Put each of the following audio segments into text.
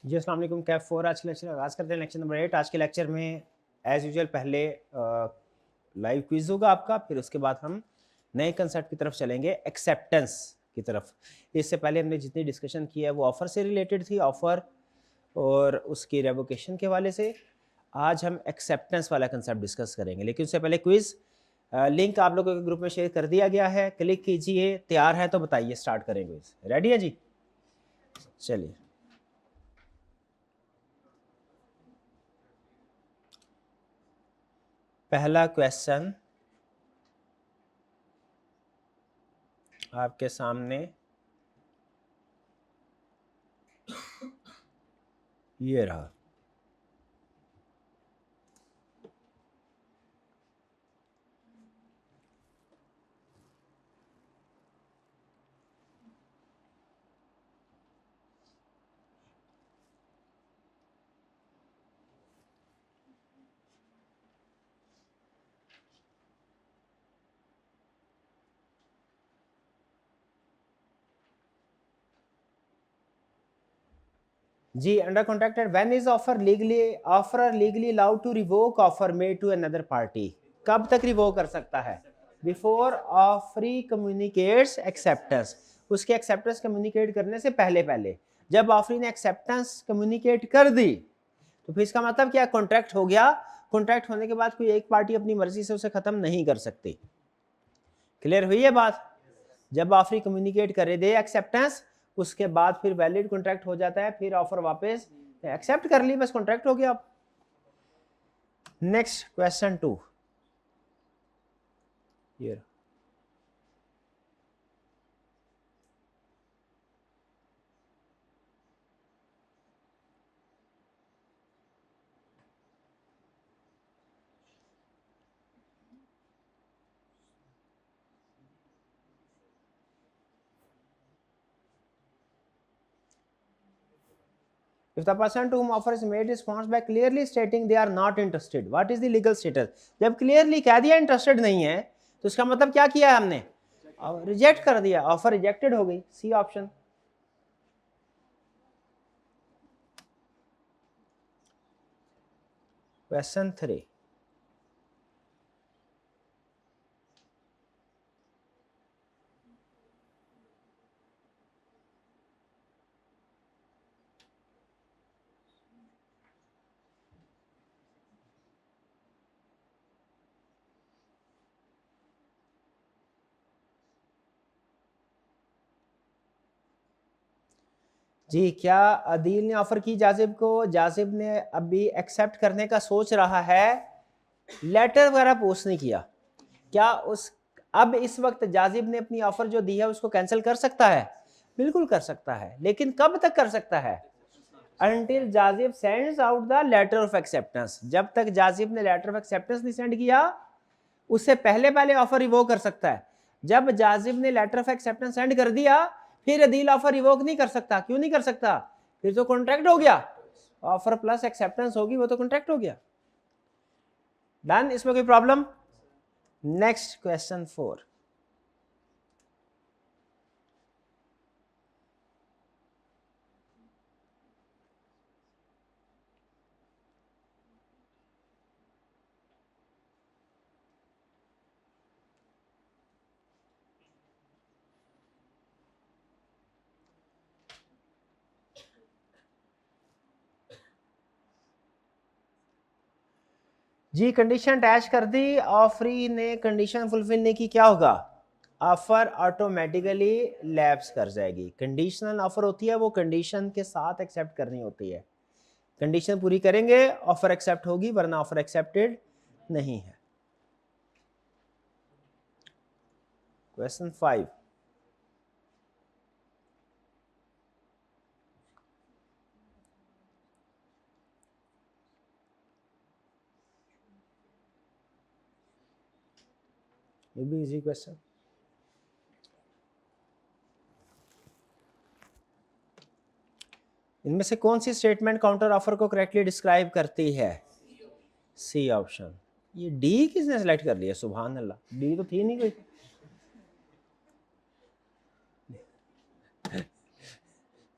जी अस्सलाम वालेकुम। कैफ 4 आज के लेक्चर आगाज़ करते हैं। Lecture number 8। आज के लेक्चर में एज़ यूजुअल पहले लाइव क्विज़ होगा आपका, फिर उसके बाद हम नए कंसेप्ट की तरफ चलेंगे, एक्सेप्टेंस की तरफ। इससे पहले हमने जितनी डिस्कशन की है वो ऑफ़र से रिलेटेड थी, ऑफ़र और उसकी रेवोकेशन के हवाले से। आज हम एक्सेप्टेंस वाला कंसेप्ट डिस्कस करेंगे, लेकिन उससे पहले क्विज़ लिंक आप लोगों के ग्रुप में शेयर कर दिया गया है, क्लिक कीजिए। तैयार है तो बताइए, स्टार्ट करें क्विज़। रेडी है जी? चलिए। पहला क्वेश्चन आपके सामने ये रहा। जी, under contracted when is offer legally allowed to revoke offer made to another party. कब तक रिवोक कर सकता है? बिफोर ऑफरी कम्युनिकेट्स एक्सेप्टेंस, उसके एक्सेप्टेंस कम्युनिकेट करने से पहले पहले। जब ऑफरी ने एक्सेप्टेंस कम्युनिकेट कर दी तो फिर इसका मतलब क्या? कॉन्ट्रैक्ट हो गया। कॉन्ट्रैक्ट होने के बाद कोई एक पार्टी अपनी मर्जी से उसे खत्म नहीं कर सकती। क्लियर हुई है बात? जब ऑफरी कम्युनिकेट करे दे एक्सेप्टेंस, उसके बाद फिर वैलिड कॉन्ट्रैक्ट हो जाता है, फिर ऑफर वापस एक्सेप्ट कर ली, बस कॉन्ट्रैक्ट हो गया। नेक्स्ट क्वेश्चन 2 ये If the person to whom offer is made responds by clearly stating they are not interested, what is the legal status? जब clearly कह दिया इंटरेस्टेड नहीं है तो उसका मतलब क्या किया है हमने? रिजेक्ट कर दिया, ऑफर रिजेक्टेड हो गई। C option. क्वेश्चन 3 जी, क्या अदील ने ऑफर की जाजिब को, जाजिब ने अभी एक्सेप्ट करने का सोच रहा है, लेटर वगैरह पोस्ट नहीं किया, क्या उस अब इस वक्त जाजिब ने अपनी ऑफर जो दी है उसको कैंसिल कर सकता है? बिल्कुल कर सकता है, लेकिन कब तक कर सकता है? Until Jazib sends out the letter of acceptance. जब तक जाजिब ने लेटर ऑफ एक्सेप्टेंस नहीं सेंड किया, उससे पहले पहले ऑफर रिवोक कर सकता है। जब जाजिब ने लेटर ऑफ एक्सेप्टेंस सेंड कर दिया, फिर अदील ऑफर रिवोक नहीं कर सकता। क्यों नहीं कर सकता? फिर तो कॉन्ट्रैक्ट हो गया, ऑफर प्लस एक्सेप्टेंस होगी, वो तो कॉन्ट्रैक्ट हो गया। डन? इसमें कोई प्रॉब्लम? नेक्स्ट क्वेश्चन 4 जी, कंडीशन अटैच कर दी, ऑफरी ने कंडीशन फुलफिल नहीं की, क्या होगा? ऑफर ऑटोमेटिकली लैप्स कर जाएगी। कंडीशनल ऑफर होती है, वो कंडीशन के साथ एक्सेप्ट करनी होती है। कंडीशन पूरी करेंगे ऑफर एक्सेप्ट होगी, वरना ऑफर एक्सेप्टेड नहीं है। क्वेश्चन 5 ये भी इजी क्वेश्चन। इनमें से कौन सी स्टेटमेंट काउंटर ऑफर को करेक्टली डिस्क्राइब करती है? C option. ये डी किसने सेलेक्ट कर लिया? सुभान अल्लाह, डी तो थी नहीं कोई।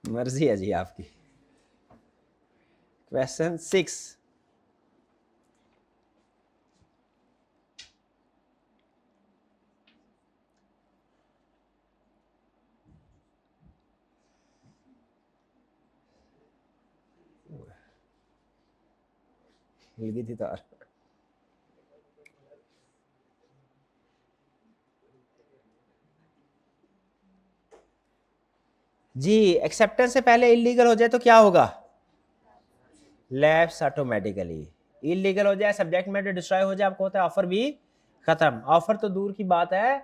मर्जी है जी आपकी। क्वेश्चन 6, हिल गई थी तार। जी, एक्सेप्टेंस से पहले इलीगल हो जाए तो क्या होगा? Lapse automatically. इलीगल हो जाए, सब्जेक्ट मैटर डिस्ट्रॉय हो जाए, आपको होता है ऑफर भी खत्म। ऑफर तो दूर की बात है,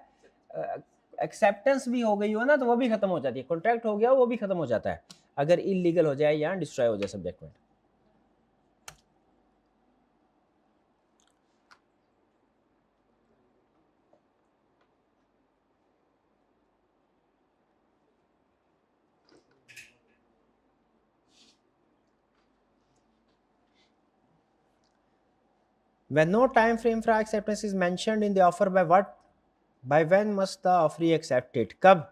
एक्सेप्टेंस भी हो गई हो ना तो वो भी खत्म हो जाती है, कॉन्ट्रैक्ट हो गया वो भी खत्म हो जाता है अगर इलीगल हो जाए या डिस्ट्रॉय हो जाए subject matter. When no time frame for acceptance is mentioned in the offer, by what, by when must the offeree accept it? कब?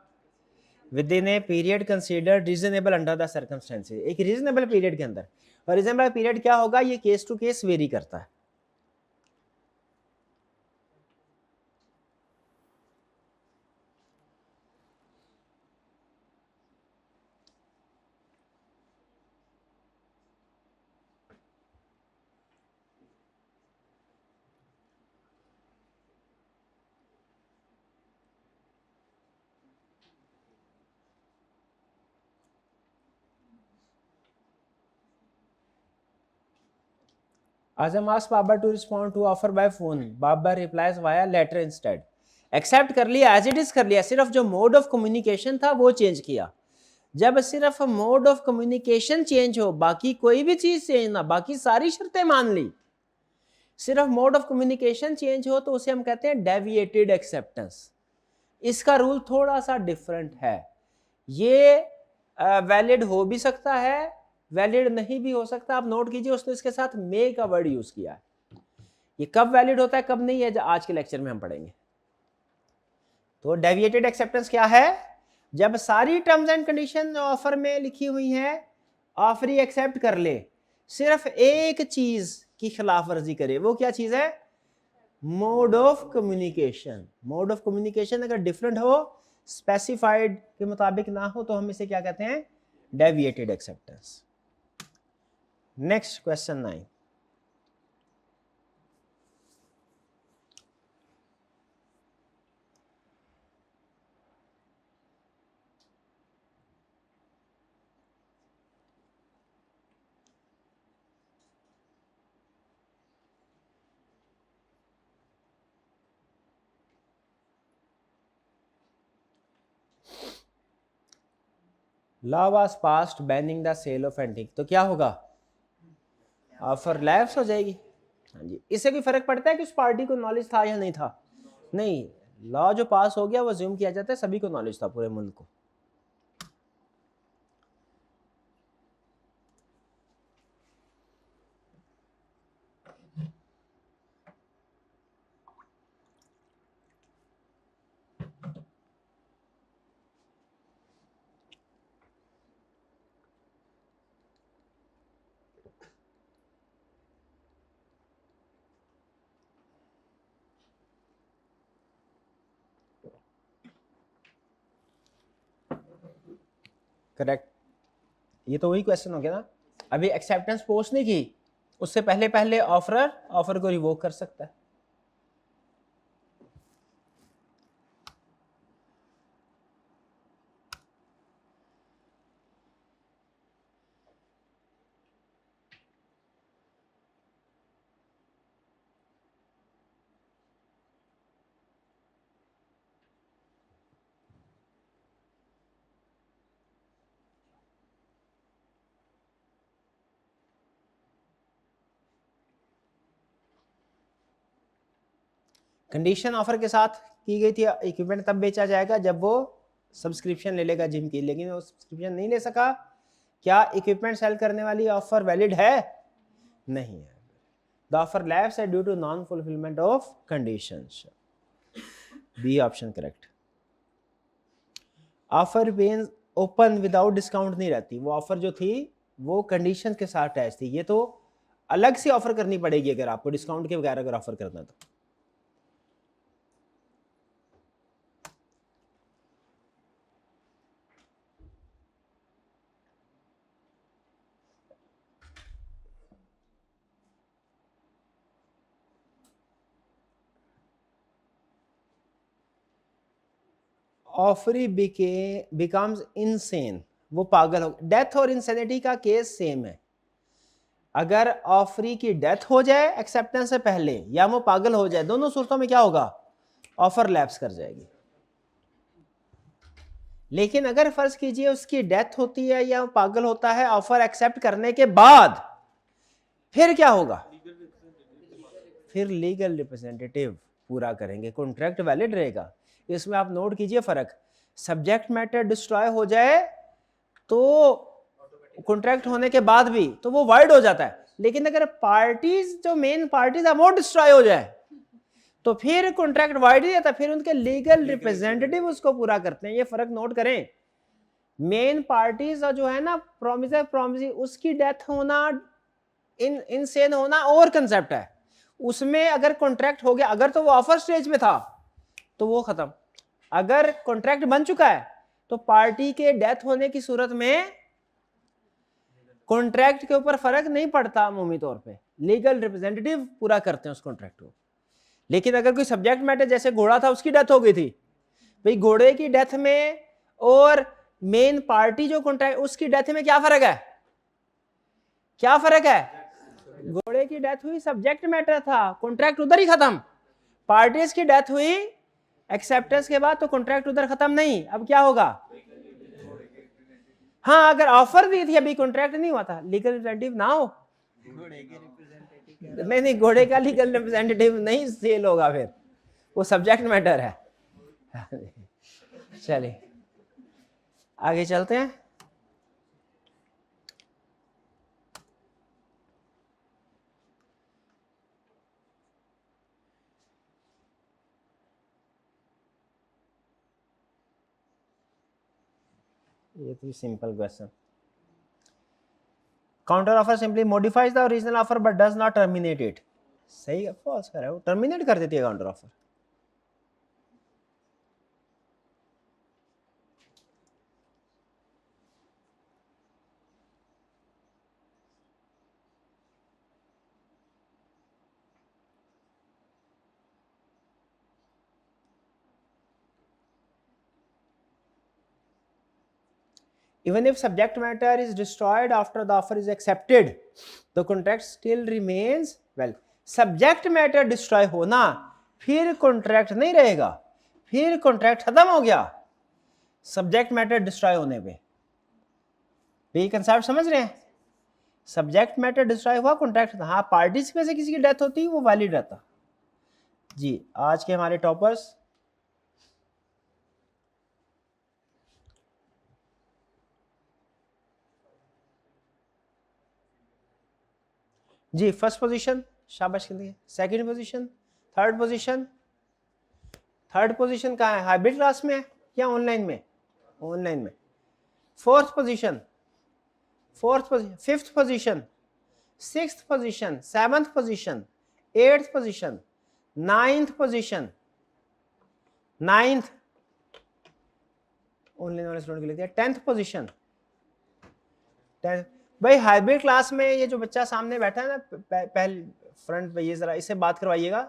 Within a period considered reasonable under the circumstances, एक reasonable period के अंदर। और reasonable period क्या होगा, ये case to case vary करता है। Azam asks Baba to respond to offer by phone. Baba replies via letter instead. Accept कर लिया, एज इट इज कर लिया, सिर्फ जो मोड ऑफ कम्युनिकेशन था वो चेंज किया। जब सिर्फ मोड ऑफ कम्युनिकेशन चेंज हो, बाकी कोई भी चीज चेंज ना, बाकी सारी शर्तें मान ली, सिर्फ मोड ऑफ कम्युनिकेशन चेंज हो तो उसे हम कहते हैं डेविएटेड एक्सेप्टेंस। इसका रूल थोड़ा सा डिफरेंट है, ये वैलिड हो भी सकता है, वैलिड नहीं भी हो सकता। आप नोट कीजिए उसने इसके साथ मे का वर्ड यूज किया है। ये कब वैलिड होता है कब नहीं है आज के लेक्चर में हम पढ़ेंगे। तो डेविएटेड एक्सेप्टेंस क्या है? जब सारी टर्म्स एंड कंडीशन ऑफर में लिखी हुई हैं, ऑफरी एक्सेप्ट कर ले, सिर्फ एक चीज की खिलाफ वर्जी करे, वो क्या चीज है? Mode of communication. Mode of communication अगर डिफरेंट हो, स्पेसिफाइड के मुताबिक ना हो, तो हम इसे क्या कहते हैं? Deviated acceptance. Next question 9, law was passed banning the sale of antique, तो क्या होगा? ऑफर लैप्स हो जाएगी। हाँ जी, इससे कोई फर्क पड़ता है कि उस पार्टी को नॉलेज था या नहीं था? नहीं, लॉ जो पास हो गया वो ज्यूम किया जाता है सभी को नॉलेज था, पूरे मुल्क को। करेक्ट, ये तो वही क्वेश्चन हो गया ना। अभी एक्सेप्टेंस पोस्ट नहीं की, उससे पहले पहले ऑफर को रिवोक कर सकता है। कंडीशन ऑफर के साथ की गई थी, इक्विपमेंट तब बेचा जाएगा जब वो सब्सक्रिप्शन ले लेगा जिम की, लेकिन वो सब्सक्रिप्शन नहीं ले सका। क्या इक्विपमेंट सेल करने वाली ऑफर वैलिड है? नहीं है। द ऑफर लैप्स है due to non fulfilment of conditions. B option correct. Offer remains open without discount नहीं रहती, वो ऑफर जो थी वो कंडीशन के साथ अटैच थी, ये तो अलग से ऑफर करनी पड़ेगी अगर आपको डिस्काउंट के बगैर अगर ऑफर करना तो। ऑफरी बिकम्स इनसेन, वो पागल हो। डेथ और इंसेनिटी का केस सेम है। अगर ऑफरी की डेथ हो जाए एक्सेप्टेंस से पहले या वो पागल हो जाए, दोनों सूरतों में क्या होगा, ऑफर लैप्स कर जाएगी। लेकिन अगर फर्ज कीजिए उसकी डेथ होती है या पागल होता है ऑफर एक्सेप्ट करने के बाद, फिर क्या होगा, फिर लीगल रिप्रेजेंटेटिव पूरा करेंगे, कॉन्ट्रैक्ट वैलिड रहेगा। इसमें आप नोट कीजिए फर्क, सब्जेक्ट मैटर डिस्ट्रॉय हो जाए तो कॉन्ट्रैक्ट होने के बाद भी तो वो वाइड हो जाता है, लेकिन अगर पार्टीज जो मेन पार्टीज है वो डिस्ट्रॉय हो जाए तो फिर कॉन्ट्रैक्ट वाइड नहीं रहता, फिर उनके लीगल रिप्रेजेंटेटिव उसको पूरा करते हैं। ये फर्क नोट करें। मेन पार्टीज जो है ना, प्रॉमिस उसकी डेथ होना, इनसेन होना और कंसेप्ट है, उसमें अगर कॉन्ट्रैक्ट हो गया, अगर तो वो ऑफर स्टेज में था तो वो खत्म। अगर कॉन्ट्रैक्ट बन चुका है तो पार्टी के डेथ होने की सूरत में कॉन्ट्रैक्ट के ऊपर फर्क नहीं पड़ता, अमूमी तौर पे लीगल रिप्रेजेंटेटिव पूरा करते हैं उस कॉन्ट्रैक्ट को। लेकिन अगर कोई सब्जेक्ट मैटर जैसे घोड़ा था उसकी डेथ हो गई थी, भाई घोड़े की डेथ में और मेन पार्टी जो कॉन्ट्रैक्ट उसकी डेथ में क्या फर्क है, क्या फर्क है, घोड़े की डेथ हुई सब्जेक्ट मैटर था, कॉन्ट्रैक्ट उधर ही खत्म। पार्टीज की डेथ हुई एक्सेप्टेंस के बाद तो कॉन्ट्रैक्ट उधर खत्म नहीं, अब क्या होगा, हाँ अगर ऑफर दी थी अभी कॉन्ट्रैक्ट नहीं हुआ था, लीगल रिप्रेजेंटेटिव ना हो, नहीं घोड़े का लीगल रिप्रेजेंटेटिव नहीं सेल होगा, फिर वो सब्जेक्ट मैटर है। चलिए आगे चलते हैं। ये तो simple question. Counter offer simply modifies the original offer but does not terminate it. सही है, फॉल्स कर रहा है, वो टर्मिनेट कर देती है counter offer. Even if subject matter is destroyed after the offer is accepted, the contract still remains, well, subject matter destroy होना फिर contract नहीं रहेगा, फिर contract खत्म हो गया subject matter destroy होने पे। ये कंसेप्ट समझ रहे हैं, सब्जेक्ट मैटर डिस्ट्रॉय हुआ कॉन्ट्रैक्ट, हाँ पार्टीज में से किसी की डेथ होती वो वैलिड रहता। जी आज के हमारे टॉपर्स, जी फर्स्ट पोजीशन शाबाश के लिए, second position, third position, third position कहाँ है, हाइब्रिड क्लास में है या ऑनलाइन में, ऑनलाइन में। Fourth position, fourth position, fifth position, sixth position, seventh position, eighth position, ninth position, ninth online वाले स्टूडेंट के लिए, टेंथ पोजीशन, टेंथ। भाई हाइब्रिड क्लास में ये जो बच्चा सामने बैठा है ना पहले फ्रंट पे, ये जरा इससे बात करवाइएगा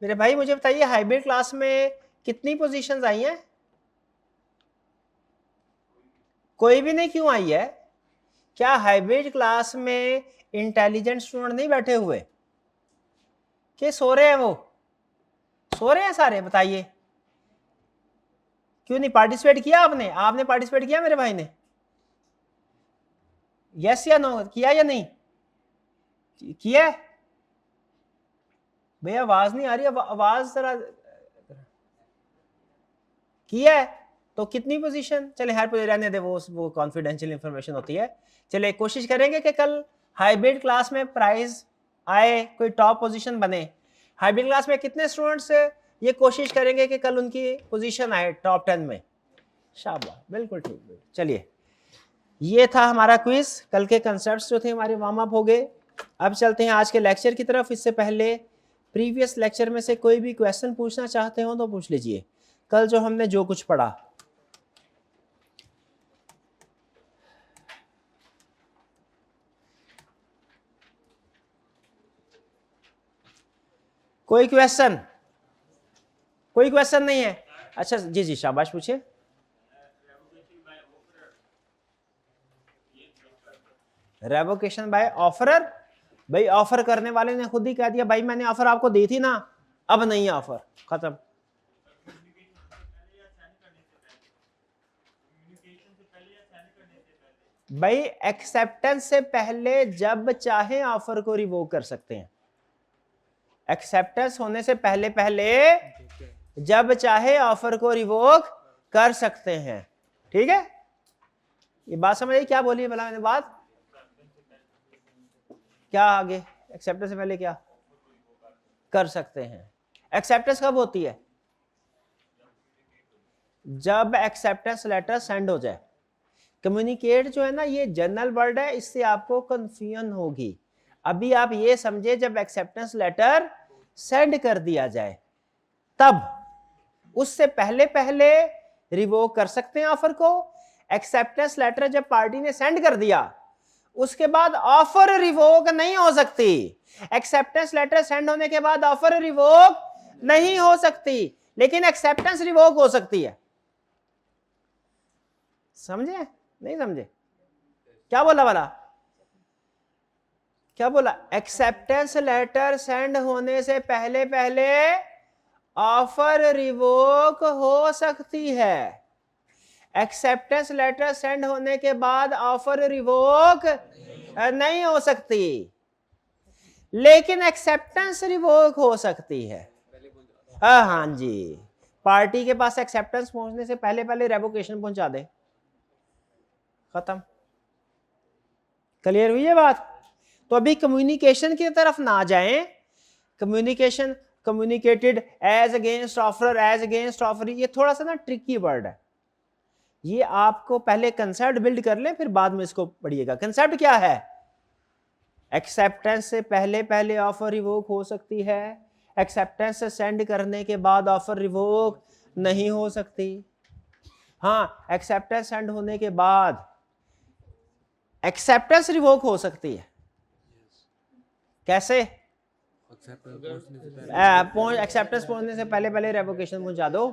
मेरे भाई। मुझे बताइए हाइब्रिड क्लास में कितनी पोजीशंस आई हैं, कोई भी नहीं, क्यों आई है, क्या हाइब्रिड क्लास में इंटेलिजेंट स्टूडेंट नहीं बैठे हुए, कि सो रहे हैं, वो सो रहे हैं सारे, बताइए क्यों नहीं पार्टिसिपेट किया आपने, आपने पार्टिसिपेट किया मेरे भाई ने, यस या नो, किया या नहीं किया? भैया आवाज नहीं आ रही, आवाज जरा, किया है तो कितनी पोजीशन, चले हर पोजीशन रहने दे, वो कॉन्फिडेंशियल इंफॉर्मेशन होती है। चले कोशिश करेंगे कि कल हाइब्रिड क्लास में प्राइज आए, कोई टॉप पोजीशन बने। हाइब्रिड क्लास में कितने स्टूडेंट्स ये कोशिश करेंगे कि कल उनकी पोजीशन आए टॉप 10 में? शाबाश, बिल्कुल ठीक। चलिए ये था हमारा क्विज। कल के कंसेप्ट्स जो थे हमारे वार्म अप हो गए। अब चलते हैं आज के लेक्चर की तरफ। इससे पहले प्रीवियस लेक्चर में से कोई भी क्वेश्चन पूछना चाहते हो तो पूछ लीजिए, कल जो हमने जो कुछ पढ़ा। कोई क्वेश्चन? कोई क्वेश्चन नहीं है? अच्छा जी जी, शाबाश, पूछिए। Revocation by offeror? भाई ऑफर करने वाले ने खुद ही कह दिया भाई मैंने ऑफर आपको दी थी ना, अब नहीं है ऑफर, खत्म। भाई एक्सेप्टेंस से पहले जब चाहे ऑफर को रिवोक कर सकते हैं। एक्सेप्टेंस होने से पहले पहले जब चाहे ऑफर को रिवोक कर सकते हैं। ठीक है, ये बात समझ आई? क्या बोली भला मैंने बात? क्या आगे? एक्सेप्टेंस से पहले क्या कर सकते हैं? एक्सेप्टेंस कब होती है? जब एक्सेप्टेंस लेटर सेंड हो जाए। कम्युनिकेट जो है ना, ये जनरल वर्ड है, इससे आपको कंफ्यूजन होगी। अभी आप ये समझे जब एक्सेप्टेंस लेटर सेंड कर दिया जाए तब, उससे पहले पहले रिवोक कर सकते हैं ऑफर को। एक्सेप्टेंस लेटर जब पार्टी ने सेंड कर दिया उसके बाद ऑफर रिवोक नहीं हो सकती। एक्सेप्टेंस लेटर सेंड होने के बाद ऑफर रिवोक नहीं हो सकती, लेकिन एक्सेप्टेंस रिवोक हो सकती है। समझे नहीं समझे? क्या बोला वाला? क्या बोला? एक्सेप्टेंस लेटर सेंड होने से पहले पहले ऑफर रिवोक हो सकती है। एक्सेप्टेंस लेटर सेंड होने के बाद ऑफर रिवोक नहीं हो सकती, लेकिन एक्सेप्टेंस रिवोक हो सकती है। हाँ जी, पार्टी के पास एक्सेप्टेंस पहुंचने से पहले पहले रेवोकेशन पहुंचा दे, खत्म। क्लियर हुई है बात? तो अभी कम्युनिकेशन की तरफ ना जाएं। Communication, communicated as against offer, as against offer, ये थोड़ा सा ना ट्रिकी वर्ड है। ये आपको पहले कंसेप्ट बिल्ड कर ले, फिर बाद में इसको पढ़िएगा। कंसेप्ट क्या है? एक्सेप्टेंस से पहले पहले ऑफर रिवोक हो सकती है, एक्सेप्टेंस से सेंड करने के बाद ऑफर रिवोक नहीं हो सकती। हाँ, एक्सेप्टेंस सेंड होने के बाद एक्सेप्टेंस रिवोक हो सकती है। कैसे? एक्सेप्टेंस पहुंचने से पहले पहले रेवोकेशन पहुंचा दो।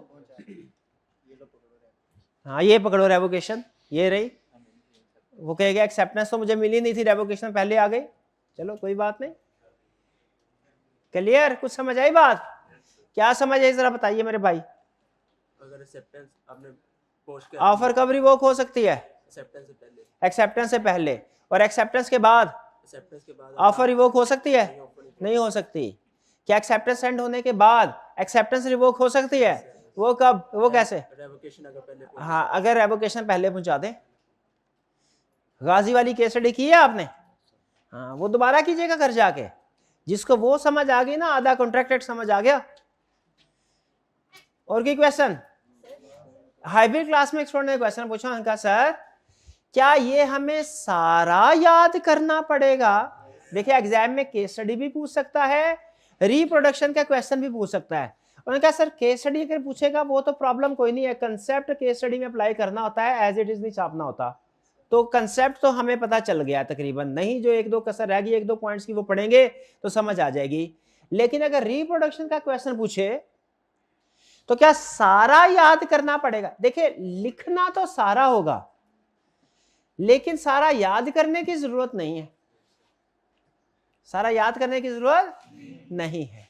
हाँ, ये पकड़ो रेवोकेशन, ये रही। वो कहेगा एक्सेप्टेंस तो मुझे मिली नहीं थी, रेवोकेशन पहले आ गई। चलो कोई बात नहीं। क्लियर? कुछ समझ आई बात? क्या समझ आई जरा बताइए मेरे भाई। अगर एक्सेप्टेंस आपने पोस्ट कर ऑफर कब रिवोक हो सकती है? एक्सेप्टेंस से पहले। एक्सेप्टेंस से पहले। और एक्सेप्टेंस के बाद एक्सेप्टेंस के बाद ऑफर रिवोक हो सकती है? नहीं हो सकती। क्या एक्सेप्टेंस सेंड होने के बाद एक्सेप्टेंस रिवोक हो सकती है? वो कब? वो कैसे? रेवोकेशन अगर पहले। हाँ, अगर रेवोकेशन पहले पहुंचा दे। गाजी वाली केस स्टडी की है आपने? हाँ, वो दोबारा कीजिएगा घर जाके। जिसको वो समझ आ गई ना, आधा कॉन्ट्रैक्टेड समझ आ गया। और कोई क्वेश्चन? हाइब्रिड क्लास में एक स्टूडेंट ने क्वेश्चन पूछा, उनका सर क्या ये हमें सारा याद करना पड़ेगा? देखिए एग्जाम में केस स्टडी भी पूछ सकता है, रिप्रोडक्शन का क्वेश्चन भी पूछ सकता है। उन्होंने कहा सर केस स्टडी अगर पूछेगा वो तो प्रॉब्लम कोई नहीं है, कंसेप्ट केस स्टडी में अप्लाई करना होता है, एज इट इज नहीं छापना होता। तो कंसेप्ट तो हमें पता चल गया तकरीबन, नहीं जो एक दो कसर रह गई, एक दो पॉइंट्स की वो पढ़ेंगे तो समझ आ जाएगी। लेकिन अगर रिप्रोडक्शन का क्वेश्चन पूछे तो क्या सारा याद करना पड़ेगा? देखिए लिखना तो सारा होगा, लेकिन सारा याद करने की जरूरत नहीं है। सारा याद करने की जरूरत नहीं है।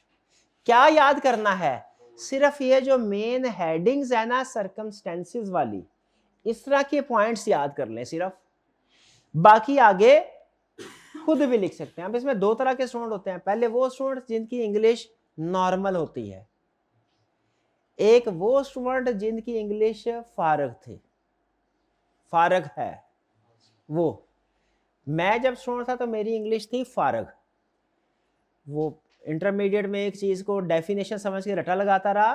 क्या याद करना है? सिर्फ ये जो मेन हेडिंग्स है ना, सर्कमस्टेंसेस वाली, इस तरह के पॉइंट्स याद कर लें सिर्फ। बाकी आगे खुद भी लिख सकते हैं। अब इसमें दो तरह के स्टूडेंट होते हैं। पहले वो स्टूडेंट जिनकी इंग्लिश नॉर्मल होती है, एक वो स्टूडेंट जिनकी इंग्लिश फारग थी, फारग है वो। मैं जब स्टूडेंट था तो मेरी इंग्लिश थी फारग। वो इंटरमीडिएट में एक चीज को डेफिनेशन समझ के रटा लगाता रहा,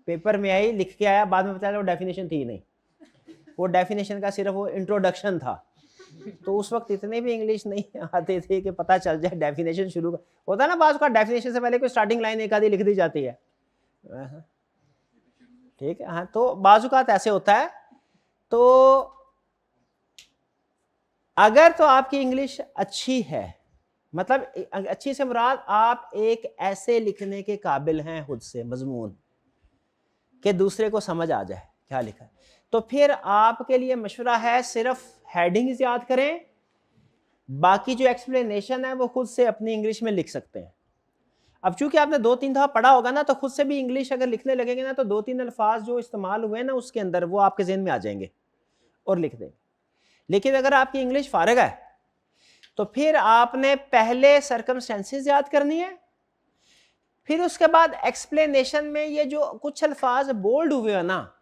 पेपर में आई, लिख के आया, बाद में पता चला वो डेफिनेशन थी नहीं। वो डेफिनेशन का सिर्फ वो इंट्रोडक्शन था। तो उस वक्त इतने भी इंग्लिश नहीं आते थे कि पता चल जाए डेफिनेशन शुरू होता है ना, बाज़ का डेफिनेशन से पहले कोई स्टार्टिंग लाइन एक आधी लिख दी जाती है। ठीक है, हाँ, तो बाज़ ऐसे होता है। तो अगर तो आपकी इंग्लिश अच्छी है, मतलब अच्छी से मुराद आप एक ऐसे लिखने के काबिल हैं खुद से मजमून कि दूसरे को समझ आ जाए क्या लिखा है, तो फिर आपके लिए मशवरा है सिर्फ हेडिंग्स याद करें, बाकी जो एक्सप्लेनेशन है वो खुद से अपनी इंग्लिश में लिख सकते हैं। अब चूंकि आपने 2-3 दफ़ा पढ़ा होगा ना, तो खुद से भी इंग्लिश अगर लिखने लगेंगे ना, तो 2-3 अल्फाज जो इस्तेमाल हुए ना उसके अंदर वो आपके जहन में आ जाएंगे और लिख देंगे। लेकिन अगर आपकी इंग्लिश फारग है तो फिर आपने पहले सर्कमस्टेंसेस याद करनी है, फिर उसके बाद एक्सप्लेनेशन में ये जो कुछ अल्फाज बोल्ड हुए हैं ना,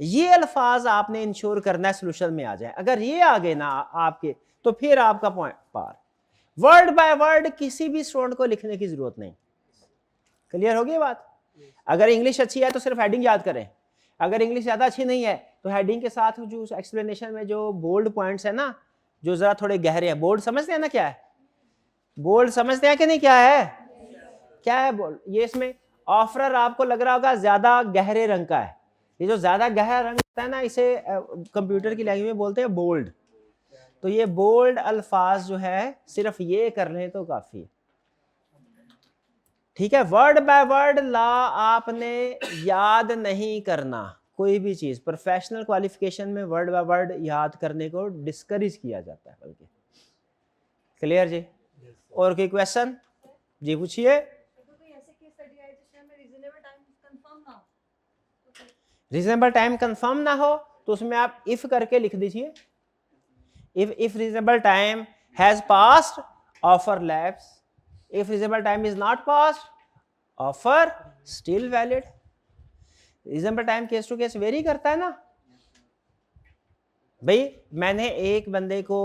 ये अल्फाज आपने इंश्योर करना है सोल्यूशन में आ जाए। अगर ये आ गए ना आपके, तो फिर आपका पॉइंट पार। वर्ड बाय वर्ड किसी भी स्टूडेंट को लिखने की जरूरत नहीं। क्लियर होगी बात? अगर इंग्लिश अच्छी है तो सिर्फ हेडिंग याद करें, अगर इंग्लिश ज़्यादा अच्छी नहीं है तो हेडिंग के साथ जो एक्सप्लेनेशन में जो बोल्ड पॉइंट्स है ना, जो ज़रा थोड़े गहरे हैं, बोल्ड समझते हैं ना क्या है? बोल्ड समझते हैं कि नहीं क्या है? क्या है बोल्ड? ये इसमें ऑफरर आपको लग रहा होगा ज़्यादा गहरे रंग का है। ये जो ज़्यादा गहरा रंग होता है ना, इसे कंप्यूटर की लैंग्वेज में बोलते हैं बोल्ड। तो ये बोल्ड अल्फाज जो है सिर्फ ये कर लें तो काफ़ी है। ठीक है, वर्ड बाय वर्ड ला आपने याद नहीं करना कोई भी चीज़। प्रोफेशनल क्वालिफिकेशन में वर्ड बाय वर्ड याद करने को डिस्करेज किया जाता है बल्कि। क्लियर जी? और कोई क्वेश्चन? जी पूछिए। रीजनेबल टाइम कंफर्म ना हो तो उसमें आप इफ करके लिख दीजिए, if reasonable time has passed, offer lapse. If reasonable time is not passed, offer still valid. reasonable time case to case vary करता है ना भाई। मैंने एक बंदे को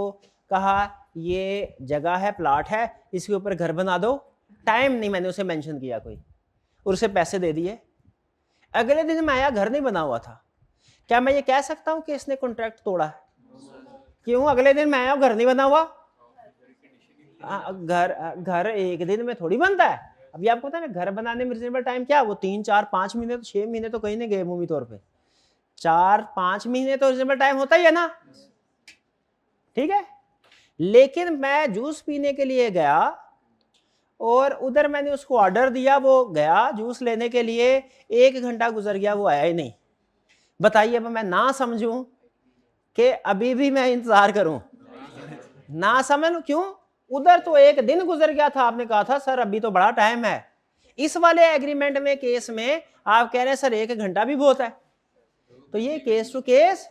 कहा ये जगह है, प्लॉट है, इसके ऊपर घर बना दो, टाइम नहीं मैंने उसे मेंशन किया कोई, और उसे पैसे दे दिए। अगले दिन मैं आया, घर नहीं बना हुआ था, क्या मैं ये कह सकता हूं कि इसने कॉन्ट्रैक्ट तोड़ा है? क्यों? अगले दिन मैं आया, घर नहीं बना हुआ। घर एक दिन में थोड़ी बनता है। अभी आपको पता है ना घर बनाने में रिजनेबल टाइम क्या, वो 3-4-5 महीने, तो 6 महीने तो कहीं नहीं गए मूवी तौर पे, 4-5 महीने तो रिजनेबल टाइम होता ही है ना। ठीक है, लेकिन मैं जूस पीने के लिए गया और उधर मैंने उसको ऑर्डर दिया, वो गया जूस लेने के लिए, 1 घंटा गुजर गया, वो आया ही नहीं। बताइए अब मैं ना समझूं कि अभी भी मैं इंतजार करूं? ना समझ लूं क्यों? उधर तो 1 दिन गुजर गया था, आपने कहा था सर अभी तो बड़ा टाइम है। इस वाले एग्रीमेंट में केस में आप कह रहे हैं सर 1 घंटा भी बहुत है। तो ये केस टू केस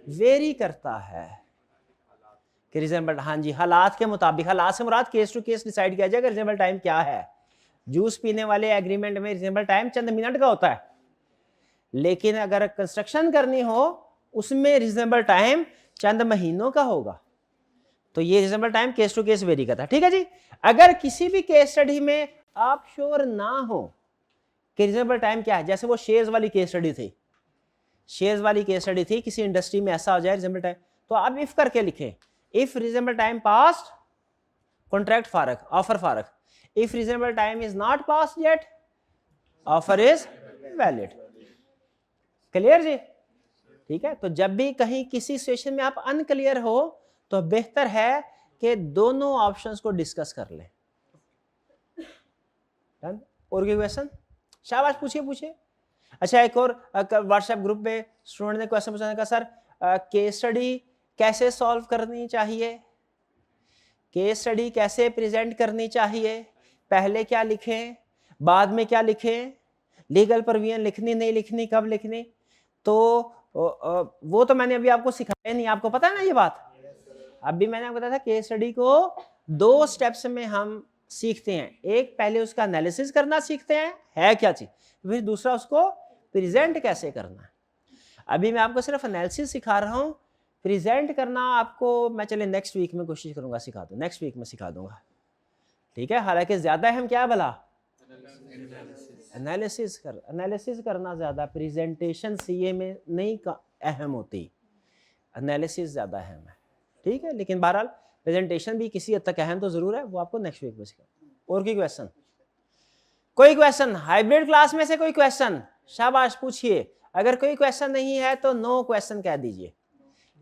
वेरी करता है कि रीजनेबल, हाँ जी, हालात के मुताबिक, हालात से मुराद केस टू केस डिसाइड किया जाएगा रीजनेबल टाइम क्या है। जूस पीने वाले एग्रीमेंट में रीजनेबल टाइम चंद मिनट का होता है, लेकिन अगर कंस्ट्रक्शन करनी हो उसमें रीजनेबल टाइम चंद महीनों का होगा। तो ये reasonable time case to case vary करता है। ठीक है जी। अगर किसी भी केस स्टडी में आप श्योर ना हो कि रीजनेबल टाइम क्या है, जैसे वो शेयर्स वाली केस स्टडी थी, शेयर्स वाली केस स्टडी थी, किसी इंडस्ट्री में ऐसा हो जाए रीजनेबल टाइम, तो आप इफ करके लिखें, if reasonable time passed, contract फारग, ऑफर फारग। If reasonable time is not passed yet, offer is valid. Clear जी? ठीक है, तो जब भी कहीं किसी सिचुएशन में आप अनक्लियर हो तो बेहतर है कि दोनों ऑप्शंस को डिस्कस कर लें। डन? और कोई क्वेश्चन? शाबाश, पूछिए पूछिए। अच्छा, एक और व्हाट्सएप ग्रुप में स्टूडेंट ने क्वेश्चन पूछा, सर केस स्टडी कैसे सॉल्व करनी चाहिए, केस स्टडी कैसे प्रेजेंट करनी चाहिए, पहले क्या लिखें बाद में क्या लिखें, लीगल प्रोविजन लिखनी नहीं लिखनी, कब लिखनी? तो वो तो मैंने अभी आपको सिखाया नहीं, आपको पता है ना ये बात। अभी मैंने आपको बताया था केस स्टडी को 2 स्टेप्स में हम सीखते हैं। एक, पहले उसका एनालिसिस करना सीखते हैं है क्या चीज, फिर दूसरा उसको प्रेजेंट कैसे करना है। अभी मैं आपको सिर्फ एनालिसिस सिखा रहा हूँ, प्रेजेंट करना आपको मैं चले नेक्स्ट वीक में कोशिश करूंगा सिखा दूँ, नेक्स्ट वीक में सिखा दूंगा। ठीक है, हालांकि ज्यादा हम क्या भला एनालिसिस करना ज्यादा, प्रेजेंटेशन सीए में नहीं अहम होती। एनालिसिस ज़्यादा अहम है, ठीक है। लेकिन बहरहाल प्रेजेंटेशन भी किसी हद तक अहम तो ज़रूर है, वो आपको नेक्स्ट वीक में सिखाऊंगा। और कोई क्वेश्चन? कोई क्वेश्चन हाइब्रिड क्लास में से? कोई क्वेश्चन? शाबाश, पूछिए। अगर कोई क्वेश्चन नहीं है तो नो क्वेश्चन कह दीजिए,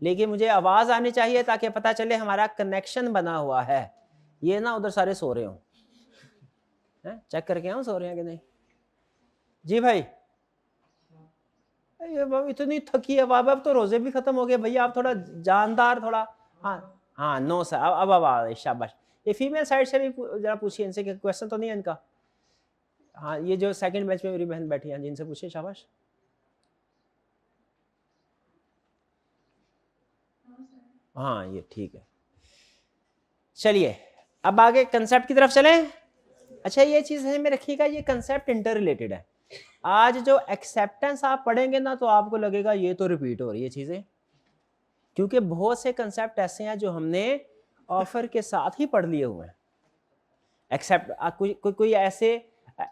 लेकिन मुझे आवाज़ आनी चाहिए ताकि पता चले हमारा कनेक्शन बना हुआ है। ये ना उधर सारे सो रहे हो, चेक करके आओ सो रहे हैं कि नहीं। जी भाई, ये बाबा इतनी थकी है बाबा, अब तो रोजे भी खत्म हो गए भैया, आप थोड़ा जानदार थोड़ा। हाँ हाँ, नो सर, अब आ रही, शाबाश। ये फीमेल साइड से भी जरा पूछिए इनसे, क्वेश्चन तो नहीं है इनका। हाँ, ये जो सेकंड बैच में मेरी बहन बैठी है जिनसे पूछिए, शाबाश। हाँ ये ठीक है। चलिए अब आगे कंसेप्ट की तरफ चलें। अच्छा, ये चीज़ है में रखिएगा, ये कंसेप्ट इंटर रिलेटेड है। आज जो एक्सेप्टेंस आप पढ़ेंगे ना तो आपको लगेगा ये तो रिपीट हो रही है चीज़ें, क्योंकि बहुत से कंसेप्ट ऐसे हैं जो हमने ऑफर के साथ ही पढ़ लिए हुए हैं। एक्सेप्ट कोई ऐसे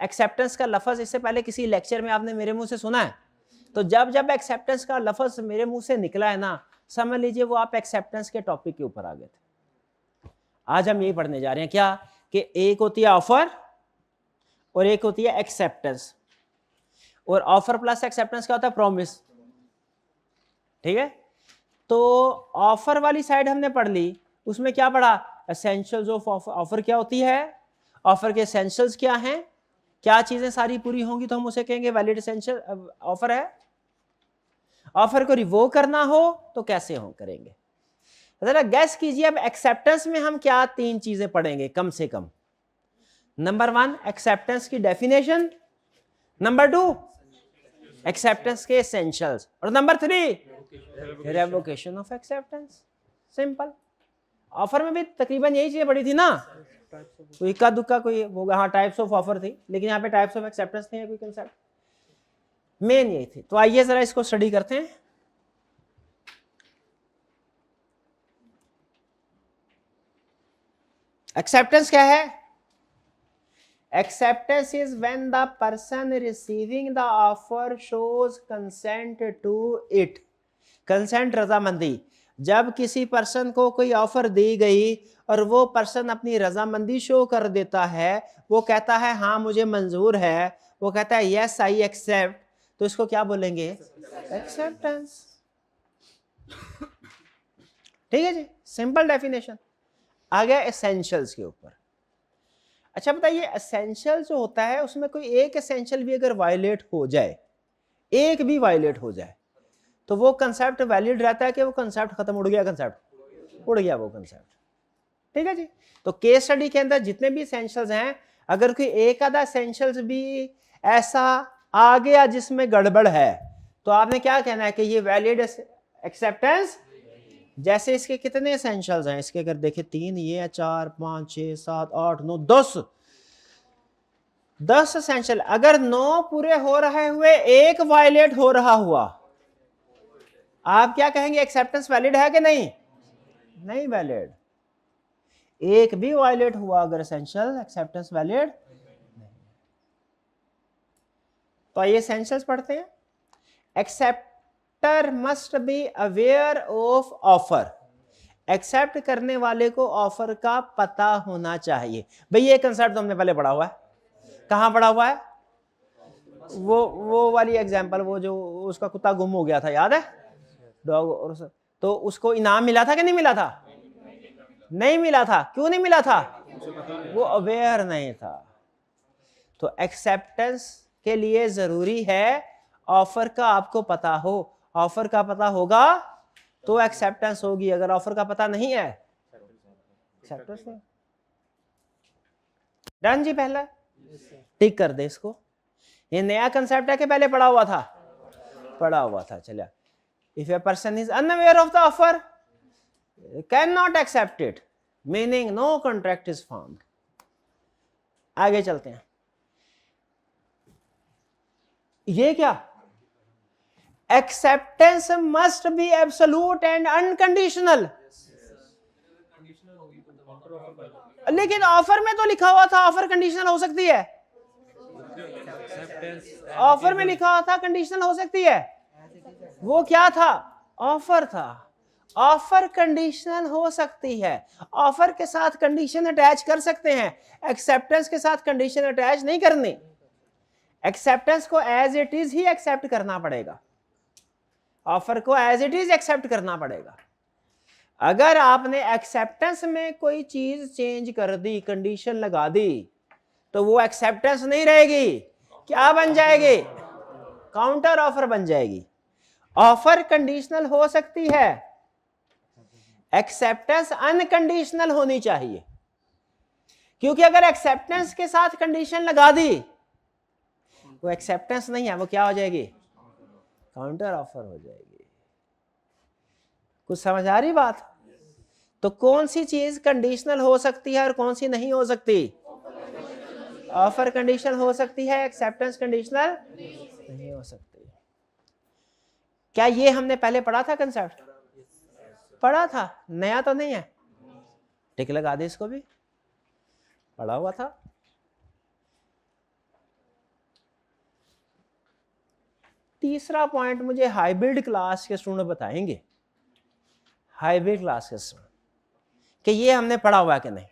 एक्सेप्टेंस का लफ्ज़ इससे पहले किसी लेक्चर में आपने मेरे मुंह से सुना है? तो जब जब एक्सेप्टेंस का लफ्ज़ मेरे मुंह से निकला है ना, समझ लीजिए वो आप एक्सेप्टेंस के टॉपिक के ऊपर आ गए थे। आज हम यही पढ़ने जा रहे हैं, क्या कि एक होती है ऑफर और एक होती है एक्सेप्टेंस, और ऑफर प्लस एक्सेप्टेंस क्या होता है? प्रॉमिस, ठीक है। तो ऑफर वाली साइड हमने पढ़ ली, उसमें क्या पढ़ा? एसेंशियल्स ऑफ ऑफर क्या होती है, ऑफर के एसेंशियल्स क्या हैं, क्या चीजें सारी पूरी होंगी तो हम उसे कहेंगे वैलिड एसेंशियल ऑफर है। ऑफर को रिवोक करना हो तो कैसे हो करेंगे, जरा गैस कीजिए। अब एक्सेप्टेंस में हम क्या 3 चीजें पढ़ेंगे कम से कम? नंबर 1 एक्सेप्टेंस की डेफिनेशन, नंबर 2 एक्सेप्टेंस के एसेंशियल्स, और number 3 revocation of acceptance. Simple. Offer में भी तकरीबन यही चीजें पड़ी थी ना, कोई इक्का दुक्का कोई होगा, हाँ टाइप्स ऑफ ऑफर थी, लेकिन यहाँ पे टाइप्स ऑफ एक्सेप्टेंस नहीं है कोई कंसेप्ट, मेन यही थी। तो आइए जरा इसको स्टडी करते हैं। एक्सेप्टेंस क्या है? Acceptance is when the person receiving the offer shows consent to it. Consent, रजामंदी। जब किसी पर्सन को कोई ऑफर दी गई और वो पर्सन अपनी रजामंदी शो कर देता है, वो कहता है हाँ मुझे मंजूर है, वो कहता है यस आई एक्सेप्ट, तो इसको क्या बोलेंगे? एक्सेप्टेंस। ठीक है जी, सिंपल डेफिनेशन। आ गया एसेंशियल्स के ऊपर। अच्छा बताइए, एसेंशियल जो होता है उसमें कोई एक एसेंशियल भी अगर वायलेट हो जाए, एक भी वायलेट हो जाए, तो वो कंसेप्ट वैलिड रहता है कि वो कंसेप्ट खत्म, उड़ गया कंसेप्ट, उड़ गया वो कंसेप्ट। ठीक है जी। तो केस स्टडी के अंदर जितने भी एसेंशियल्स हैं, अगर कोई एक आधा एसेंशियल्स भी ऐसा आ गया जिसमें गड़बड़ है, तो आपने क्या कहना है कि ये वैलिड एक्सेप्टेंस। जैसे इसके कितने एसेंशियल्स हैं? इसके अगर देखें 3, ये है 4 5 6 7 8 9 10 एसेंशियल। अगर 9 पूरे हो रहे हुए एक वायलेट हो रहा हुआ, आप क्या कहेंगे? एक्सेप्टेंस वैलिड है कि नहीं? नहीं वैलिड। एक भी वायलेट हुआ अगर एसेंशियल, एक्सेप्टेंस वैलिड नहीं। तो आइए एसेंशियल्स पढ़ते हैं। Acceptor must be aware of offer. Accept करने वाले को ऑफर का पता होना चाहिए। भाई ये कंसेप्ट तो हमने पहले पढ़ा हुआ है। कहां पढ़ा हुआ है? वो वाली एग्जांपल, वो जो उसका कुत्ता गुम हो गया था, याद है? डॉग, और तो उसको इनाम मिला था कि नहीं मिला था? नहीं मिला था। क्यों नहीं मिला था? वो अवेयर नहीं था। तो एक्सेप्टेंस के लिए जरूरी है ऑफर का आपको पता हो। ऑफर का पता होगा तो एक्सेप्टेंस होगी, अगर ऑफर का पता नहीं है एक्सेप्टेंस नहीं। डन जी। पहला टिक कर दे इसको। ये नया कंसेप्ट है कि पहले पढ़ा हुआ था? पढ़ा हुआ था। चलिए, if a person is unaware of the offer can not accept it, meaning no contract is formed. आगे चलते हैं। ये क्या? Acceptance must be absolute and unconditional. लेकिन ऑफर में तो लिखा हुआ था ऑफर कंडीशनल हो सकती है। ऑफर में लिखा हुआ था कंडीशनल हो सकती है। वो क्या था? ऑफर था। ऑफर कंडीशनल हो सकती है, ऑफर के साथ कंडीशन अटैच कर सकते हैं, एक्सेप्टेंस के साथ कंडीशन अटैच नहीं करनी। एक्सेप्टेंस को एज इट इज ही एक्सेप्ट करना पड़ेगा, ऑफर को एज इट इज एक्सेप्ट करना पड़ेगा। अगर आपने एक्सेप्टेंस में कोई चीज चेंज कर दी, कंडीशन लगा दी, तो वो एक्सेप्टेंस नहीं रहेगी, क्या बन जाएगी? काउंटर ऑफर बन जाएगी। ऑफर कंडीशनल हो सकती है, एक्सेप्टेंस अनकंडीशनल होनी चाहिए, क्योंकि अगर एक्सेप्टेंस के साथ कंडीशन लगा दी, वो एक्सेप्टेंस नहीं है, वो क्या हो जाएगी? काउंटर ऑफर हो जाएगी। कुछ समझ आ रही बात? तो कौन सी चीज कंडीशनल हो सकती है और कौन सी नहीं हो सकती? ऑफर कंडीशनल हो सकती है, एक्सेप्टेंस कंडीशनल नहीं हो सकती। क्या ये हमने पहले पढ़ा था कंसेप्ट? पढ़ा था, नया तो नहीं है। टिक लगा दे, इसको भी पढ़ा हुआ था। तीसरा पॉइंट मुझे हाइब्रिड क्लास के स्टूडेंट बताएंगे, हाइब्रिड क्लास के स्टूडेंट, कि ये हमने पढ़ा हुआ है कि नहीं।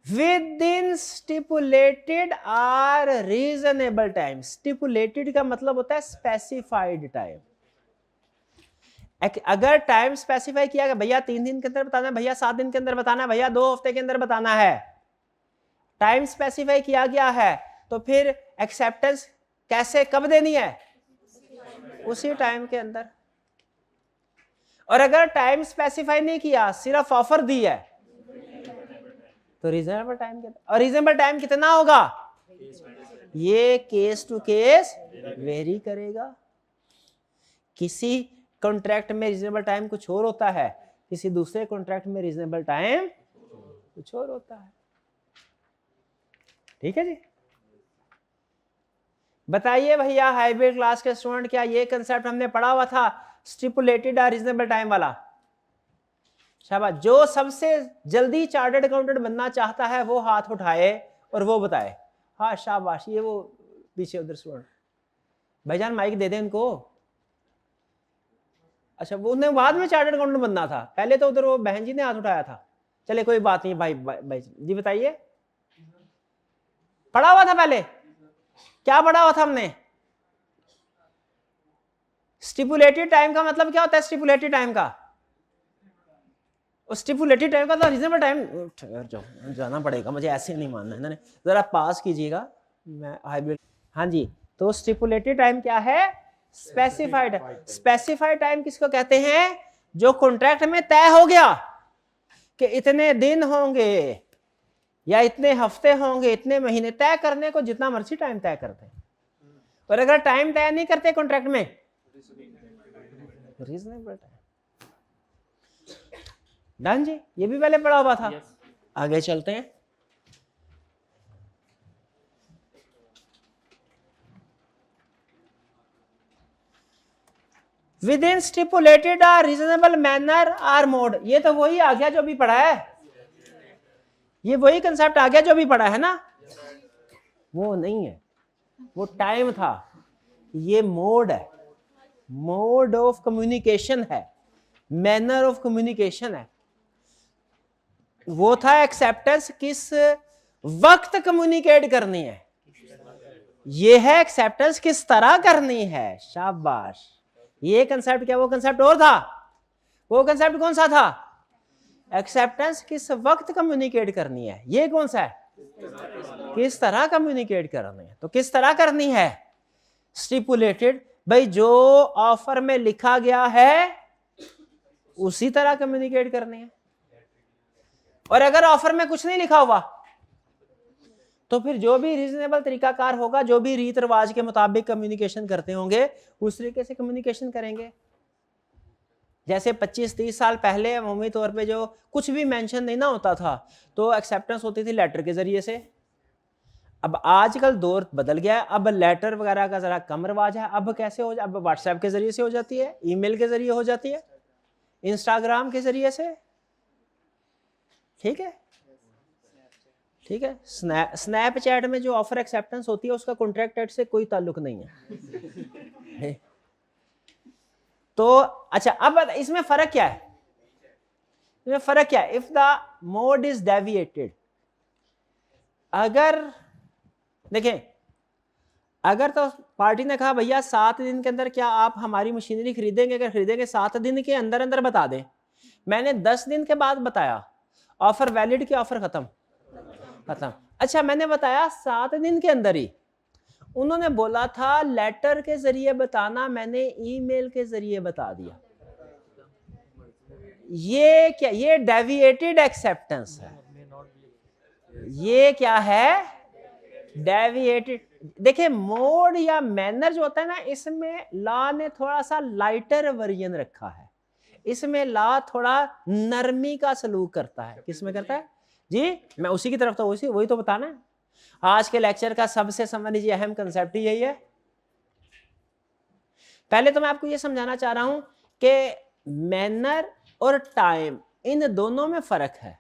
Within stipulated or reasonable time, stipulated का मतलब होता है specified time। अगर टाइम स्पेसिफाई किया गया, भैया 3 दिन के अंदर बताना है, भैया 7 दिन के अंदर बताना है, भैया 2 हफ्ते के अंदर बताना है, टाइम स्पेसिफाई किया गया है, तो फिर एक्सेप्टेंस कैसे, कब देनी है? उसी टाइम के अंदर। और अगर टाइम स्पेसिफाई नहीं किया, सिर्फ ऑफर दी है, तो रीजनेबल टाइम कितना, और रीजनेबल टाइम कितना होगा? ये केस टू केस वेरी करेगा। किसी कॉन्ट्रैक्ट में रीजनेबल टाइम कुछ और होता है, किसी दूसरे कॉन्ट्रैक्ट में रीजनेबल टाइम कुछ और होता है। ठीक है जी, बताइए भैया हाइब्रिड क्लास के स्टूडेंट, क्या ये कंसेप्ट हमने पढ़ा हुआ था, स्टिपुलेटेड और रीजनेबल टाइम वाला? शाबाश। जो सबसे जल्दी चार्टर्ड अकाउंटेंट बनना चाहता है वो हाथ उठाए और वो बताए। हाँ शाबाश, ये वो पीछे उधर स्टूडेंट, भाईजान माइक दे दे इनको। अच्छा, वो उन्हें बाद में चार्टर्ड अकाउंटेंट बनना था, पहले तो उधर वो बहन जी ने हाथ उठाया था। चले कोई बात नहीं, भाई जी बताइए, पढ़ा हुआ था पहले? क्या पढ़ा हुआ था हमने? स्टिपुलेटेड टाइम का मतलब क्या होता है? स्टिपुलेटेड टाइम का, स्टिपुलेटेड टाइम का तो रीजनेबल टाइम। ठहर जाओ, जाना पड़ेगा मुझे, ऐसे नहीं मानना है ना, जरा पास कीजिएगा। मैं हाइब्रिड, हाँ जी, तो स्टिपुलेटेड टाइम क्या है? स्पेसिफाइड। स्पेसिफाइड टाइम किसको कहते हैं? जो कॉन्ट्रैक्ट में तय हो गया कि इतने दिन होंगे या इतने हफ्ते होंगे, इतने महीने, तय करने को जितना मर्जी टाइम तय करते हैं। और अगर टाइम तय नहीं करते कॉन्ट्रैक्ट में, रीजनेबल टाइम। डन जी, ये भी पहले पढ़ा हुआ था। आगे चलते हैं। विद इन स्टिपुलेटेड और रीजनेबल मैनर आर मोड, ये तो वही आ गया जो भी पढ़ा है, ये वही कंसेप्ट आ गया जो भी पढ़ा है ना। वो नहीं है, वो टाइम था, ये मोड है, मोड ऑफ कम्युनिकेशन है, मैनर ऑफ कम्युनिकेशन है। वो था एक्सेप्टेंस किस वक्त कम्युनिकेट करनी है, ये है एक्सेप्टेंस किस तरह करनी है। शाबाश, ये कंसेप्ट क्या, वो कंसेप्ट और था। वो कंसेप्ट कौन सा था? एक्सेप्टेंस किस वक्त कम्युनिकेट करनी है। ये कौन सा है? किस तरह कम्युनिकेट करनी है। तो किस तरह करनी है? स्टिपुलेटेड, भाई जो ऑफर में लिखा गया है उसी तरह कम्युनिकेट करनी है। और अगर ऑफर में कुछ नहीं लिखा हुआ तो फिर जो भी रीजनेबल तरीकाकार होगा, जो भी रीत रिवाज के मुताबिक कम्युनिकेशन करते होंगे, उस तरीके से कम्युनिकेशन करेंगे। जैसे 25-30 साल पहले अमूमी तौर पे जो कुछ भी मेंशन नहीं ना होता था, तो एक्सेप्टेंस होती थी लेटर के जरिए से। अब आजकल दौर बदल गया है, अब लेटर वगैरह का जरा कम रिवाज है। अब कैसे हो, अब व्हाट्सएप के जरिए से हो जाती है, ईमेल के जरिए हो जाती है, इंस्टाग्राम के जरिए से। ठीक है, ठीक है। स्नैपचैट में जो ऑफर एक्सेप्टेंस होती है उसका कॉन्ट्रैक्ट से कोई ताल्लुक नहीं है। तो अच्छा, अब इसमें फर्क क्या है, इसमें फर्क क्या है? If the mode is deviated, अगर देखें, अगर तो पार्टी ने कहा भैया 7 दिन के अंदर क्या आप हमारी मशीनरी खरीदेंगे, अगर खरीदेंगे 7 दिन के अंदर अंदर बता दें, मैंने 10 दिन के बाद बताया, ऑफर वैलिड की ऑफर खत्म खत्म। अच्छा, मैंने बताया 7 दिन के अंदर ही, उन्होंने बोला था लेटर के जरिए बताना, मैंने ईमेल के जरिए बता दिया। ये क्या, ये डेविएटेड एक्सेप्टेंस है, ये क्या है, डेविएटेड। देखिए मोड या मैनर जो होता है ना, इसमें लॉ ने थोड़ा सा लाइटर वर्जन रखा है, इसमें लॉ थोड़ा नरमी का सलूक करता है। किसमें करता है जी? मैं उसी की तरफ तो वही तो बताना है। आज के लेक्चर का सबसे समझ लीजिए अहम कंसेप्ट ही यही है। पहले तो मैं आपको ये समझाना चाह रहा हूं कि मैनर और टाइम, इन दोनों में फर्क है।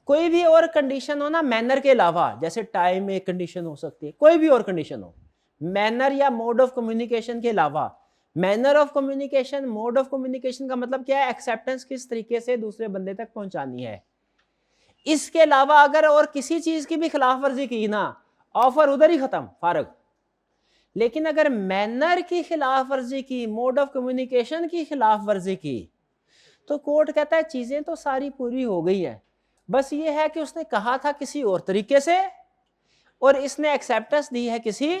कोई भी और कंडीशन हो ना मैनर के अलावा, जैसे टाइम एक कंडीशन हो सकती है, कोई भी और कंडीशन हो, मैनर या मोड ऑफ कम्युनिकेशन के अलावा। Manner of communication, mode of communication का मतलब क्या है? एक्सेप्टेंस किस तरीके से दूसरे बंदे तक पहुंचानी है। इसके अलावा अगर और किसी चीज की भी खिलाफ वर्जी की ना, ऑफर उधर ही खत्म, फारग। लेकिन अगर मैनर की खिलाफ वर्जी की, मोड ऑफ कम्युनिकेशन की खिलाफ वर्जी की, तो कोर्ट कहता है चीजें तो सारी पूरी हो गई है, बस ये है कि उसने कहा था किसी और तरीके से और इसने एक्सेप्टेंस दी है किसी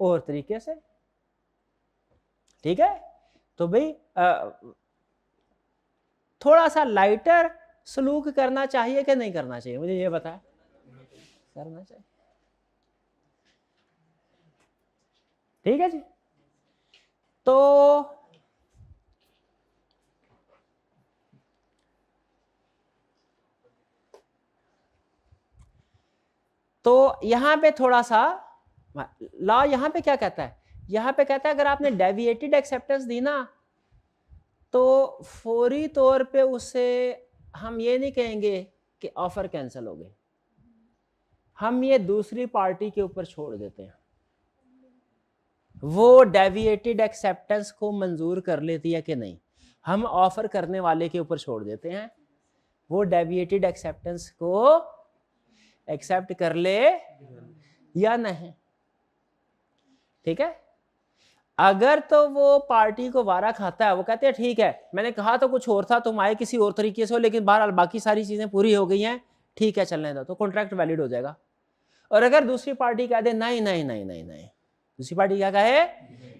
और तरीके से। ठीक है? तो भाई थोड़ा सा लाइटर सलूक करना चाहिए कि नहीं करना चाहिए, मुझे ये बताएं। करना चाहिए। ठीक है जी। तो यहां पे थोड़ा सा लॉ यहां पे क्या कहता है, यहां पे कहता है अगर आपने डेविएटेड एक्सेप्टेंस दी ना, तो फौरी तौर पे उससे हम ये नहीं कहेंगे कि ऑफर कैंसिल हो गई, हम ये दूसरी पार्टी के ऊपर छोड़ देते हैं। वो डेविएटेड एक्सेप्टेंस को मंजूर कर लेती है कि नहीं, हम ऑफर करने वाले के ऊपर छोड़ देते हैं, वो डेविएटेड एक्सेप्टेंस को एक्सेप्ट कर ले या नहीं। ठीक है? अगर तो वो पार्टी को वारा खाता है, वो कहते हैं ठीक है मैंने कहा तो कुछ और था, तुम आए किसी और तरीके से हो, लेकिन बहरहाल बाकी सारी चीजें पूरी हो गई हैं, ठीक है चलने दो, तो कॉन्ट्रैक्ट वैलिड हो जाएगा। और अगर दूसरी पार्टी कह दे नहीं नहीं नहीं नहीं नहीं, दूसरी पार्टी क्या कहे,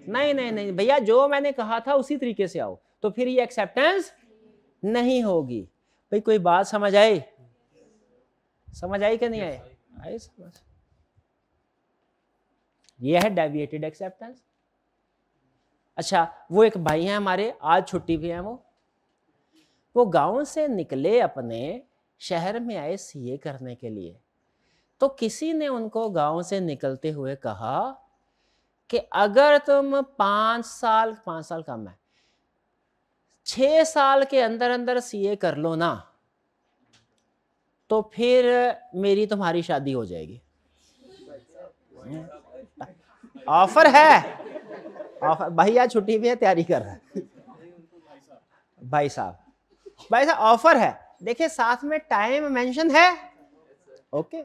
नहीं नहीं नहीं भैया जो मैंने कहा था उसी तरीके से आओ, तो फिर ये एक्सेप्टेंस नहीं होगी। भाई कोई बात समझ आई? समझ आई कि नहीं आई? आई समझ। ये है डेविएटेड एक्सेप्टेंस। अच्छा, वो एक भाई हैं हमारे, आज छुट्टी पे हैं, वो गांव से निकले, अपने शहर में आए सीए करने के लिए। तो किसी ने उनको गांव से निकलते हुए कहा कि अगर तुम 5 साल कम है, 6 साल के अंदर अंदर सीए कर लो ना, तो फिर मेरी तुम्हारी शादी हो जाएगी। ऑफर है, ऑफर। भैया छुट्टी पे है, तैयारी कर रहा है भाई साहब ऑफर है। देखिए साथ में टाइम मेंशन है। ओके,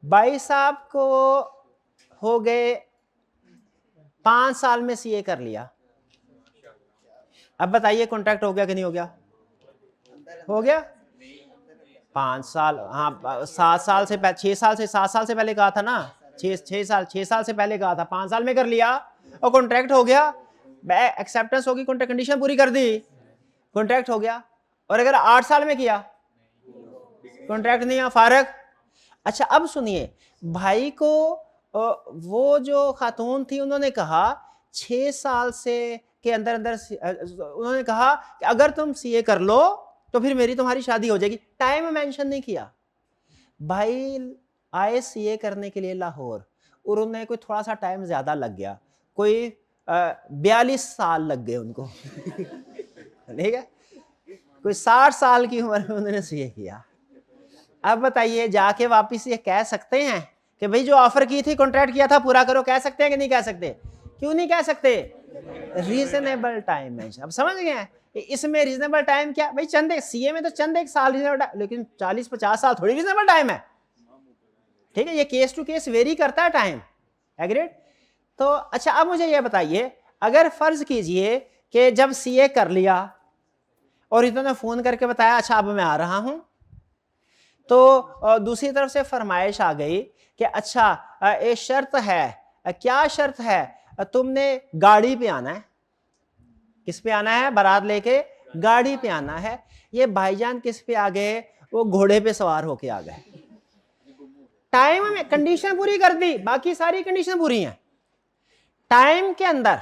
भाई साहब को हो गए 5 साल में सीए कर लिया। अब बताइए कॉन्ट्रैक्ट हो गया कि नहीं हो गया? हो गया। 5 साल, हाँ 7 साल से 6 साल से 7 साल से पहले कहा था ना, 6 साल से पहले कहा था, 5 साल में कर लिया और कॉन्ट्रैक्ट हो गया, एक्सेप्टेंस होगी, कॉन्ट्रैक्ट कंडीशन पूरी कर दी, कॉन्ट्रैक्ट हो गया। और अगर 8 साल में किया, कॉन्ट्रैक्ट नहीं, फारग। अच्छा अब सुनिए, भाई को वो जो खातून थी उन्होंने कहा 6 साल से के अंदर अंदर, उन्होंने कहा कि अगर तुम सीए कर लो तो फिर मेरी तुम्हारी शादी हो जाएगी। टाइम मेंशन नहीं किया। भाई आए सीए करने के लिए लाहौर, और उन्हें कोई थोड़ा सा टाइम ज्यादा लग गया, कोई 42 साल लग गए उनको ठीक है, कोई 60 साल की उम्र में उन्होंने सीए किया। अब बताइए जाके वापिस ये कह सकते हैं कि भाई जो ऑफर की थी, कॉन्ट्रैक्ट किया था, पूरा करो? कह सकते हैं कि नहीं कह सकते? क्यों नहीं कह सकते? Reasonable time mention. अब समझ गए हैं इसमें रीजनेबल टाइम क्या भाई? चंद एक सीए में तो चंद एक साल रीजनेबल टाइम, लेकिन 40-50 साल थोड़ी रीजनेबल टाइम है। ठीक है, ये केस टू केस वेरी करता है टाइम। एग्रीड? तो अच्छा अब मुझे ये बताइए, अगर फर्ज कीजिए कि जब सीए कर लिया और इन्होंने फोन करके बताया अच्छा अब मैं आ रहा हूं, तो दूसरी तरफ से फरमाइश आ गई कि अच्छा एक शर्त है, क्या शर्त है? तुमने गाड़ी पे आना है। किस पे आना है? बारात लेके गाड़ी पे आना है। ये भाईजान किस पे आ गए? वो घोड़े पे सवार होके आ गए। टाइम में कंडीशन पूरी कर दी, बाकी सारी कंडीशन पूरी हैं। टाइम के अंदर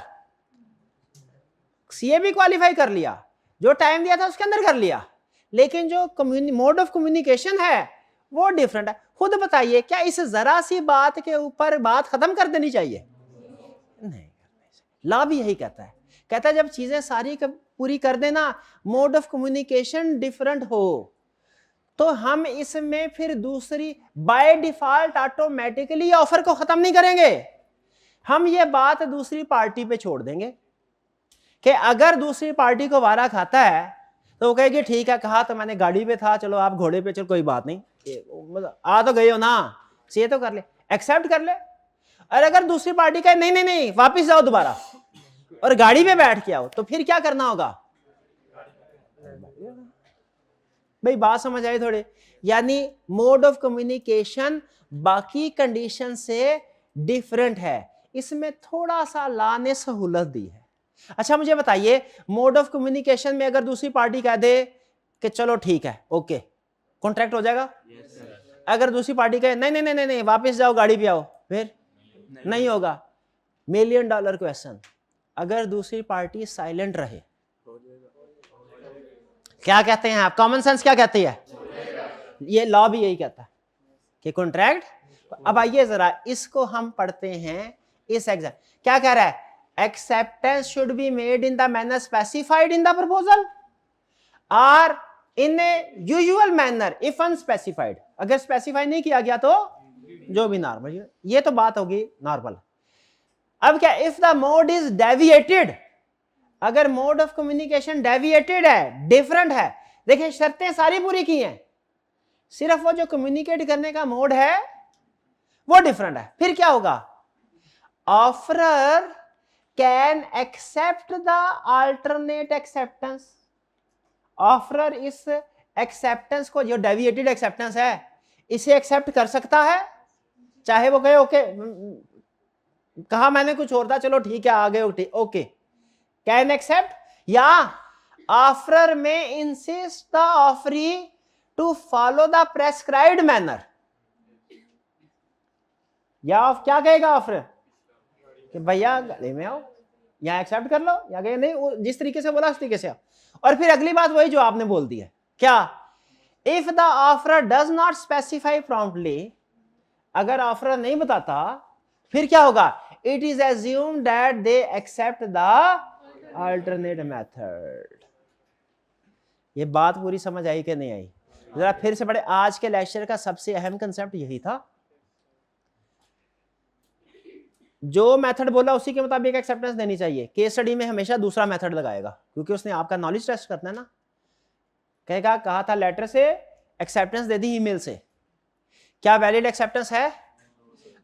सीए भी क्वालिफाई कर लिया, जो टाइम दिया था उसके अंदर कर लिया, लेकिन जो मोड ऑफ कम्युनिकेशन है वो डिफरेंट है। खुद बताइए, क्या इस जरा सी बात के ऊपर बात खत्म कर देनी चाहिए? नहीं। लॉ भी यही कहता है जब चीजें सारी पूरी कर देना, मोड ऑफ कम्युनिकेशन डिफरेंट हो, तो हम इसमें फिर दूसरी बाय डिफॉल्ट ऑटोमेटिकली ऑफर को खत्म नहीं करेंगे। हम ये बात दूसरी पार्टी पे छोड़ देंगे कि अगर दूसरी पार्टी को वारा खाता है तो वो कहेगी ठीक है, कहा तो मैंने गाड़ी पे था, चलो आप घोड़े पे, चलो कोई बात नहीं, आ तो गए हो ना, से तो कर ले, एक्सेप्ट कर ले। और अगर दूसरी पार्टी कहे नहीं नहीं नहीं वापिस जाओ दोबारा और गाड़ी पे बैठ के आओ, तो फिर क्या करना होगा? भाई बात समझ आई थोड़ी? यानी मोड ऑफ कम्युनिकेशन बाकी कंडीशन से डिफरेंट है, इसमें थोड़ा सा लॉ ने सहूलत दी है। अच्छा मुझे बताइए, मोड ऑफ कम्युनिकेशन में अगर दूसरी पार्टी कह दे कि चलो ठीक है ओके, कॉन्ट्रैक्ट हो जाएगा? अगर दूसरी पार्टी कहे नहीं नहीं नहीं नहीं वापस जाओ गाड़ी पे आओ, फिर नहीं होगा। $1,000,000 क्वेश्चन, अगर दूसरी पार्टी साइलेंट रहे, क्या कहते हैं आप? कॉमन सेंस क्या कहती है? ये लॉ भी यही कहता है कि कॉन्ट्रैक्ट। अब आइए जरा इसको हम पढ़ते हैं। इस एग्जाम क्या कह रहा है? Acceptance should be made in the manner specified in the proposal और इन ए यूजुअल मैनर इफ अनस्पेसिफाइड। अगर स्पेसिफाई नहीं किया गया तो जो भी नॉर्मल, ये तो बात होगी नॉर्मल। अब क्या? If the mode is deviated, अगर मोड ऑफ कम्युनिकेशन डेविएटेड है, डिफरेंट है, देखिए शर्तें सारी पूरी की हैं, सिर्फ वो जो कम्युनिकेट करने का मोड है वो डिफरेंट है, फिर क्या होगा? Offeror can accept the alternate acceptance. Offeror इस एक्सेप्टेंस को, जो डेविएटेड एक्सेप्टेंस है, इसे एक्सेप्ट कर सकता है, चाहे वो कहे ओके, कहा मैंने कुछ और था, चलो ठीक है आ गए ओके, कैन एक्सेप्ट, या offeror may insist the offeree to follow the prescribed manner. या क्या कहेगा ऑफरर कि भैया गले में आओ, या एक्सेप्ट कर लो, या कहे नहीं जिस तरीके से बोला उस तरीके से आओ। और फिर अगली बात वही जो आपने बोल दी है, क्या? If the offeror does not specify promptly, अगर ऑफरर नहीं बताता फिर क्या होगा? It is assumed that they accept the alternate method. ये बात पूरी समझ आई कि नहीं आई? जरा फिर से पढ़े। आज के लेक्चर का सबसे अहम कंसेप्ट यही था, जो मेथड बोला उसी के मुताबिक एक्सेप्टेंस देनी चाहिए। केस स्टडी में हमेशा दूसरा मेथड लगाएगा, क्योंकि उसने आपका नॉलेज टेस्ट करना है ना। कहेगा कहा था लेटर से, एक्सेप्टेंस दे दी ईमेल से, क्या वैलिड एक्सेप्टेंस है?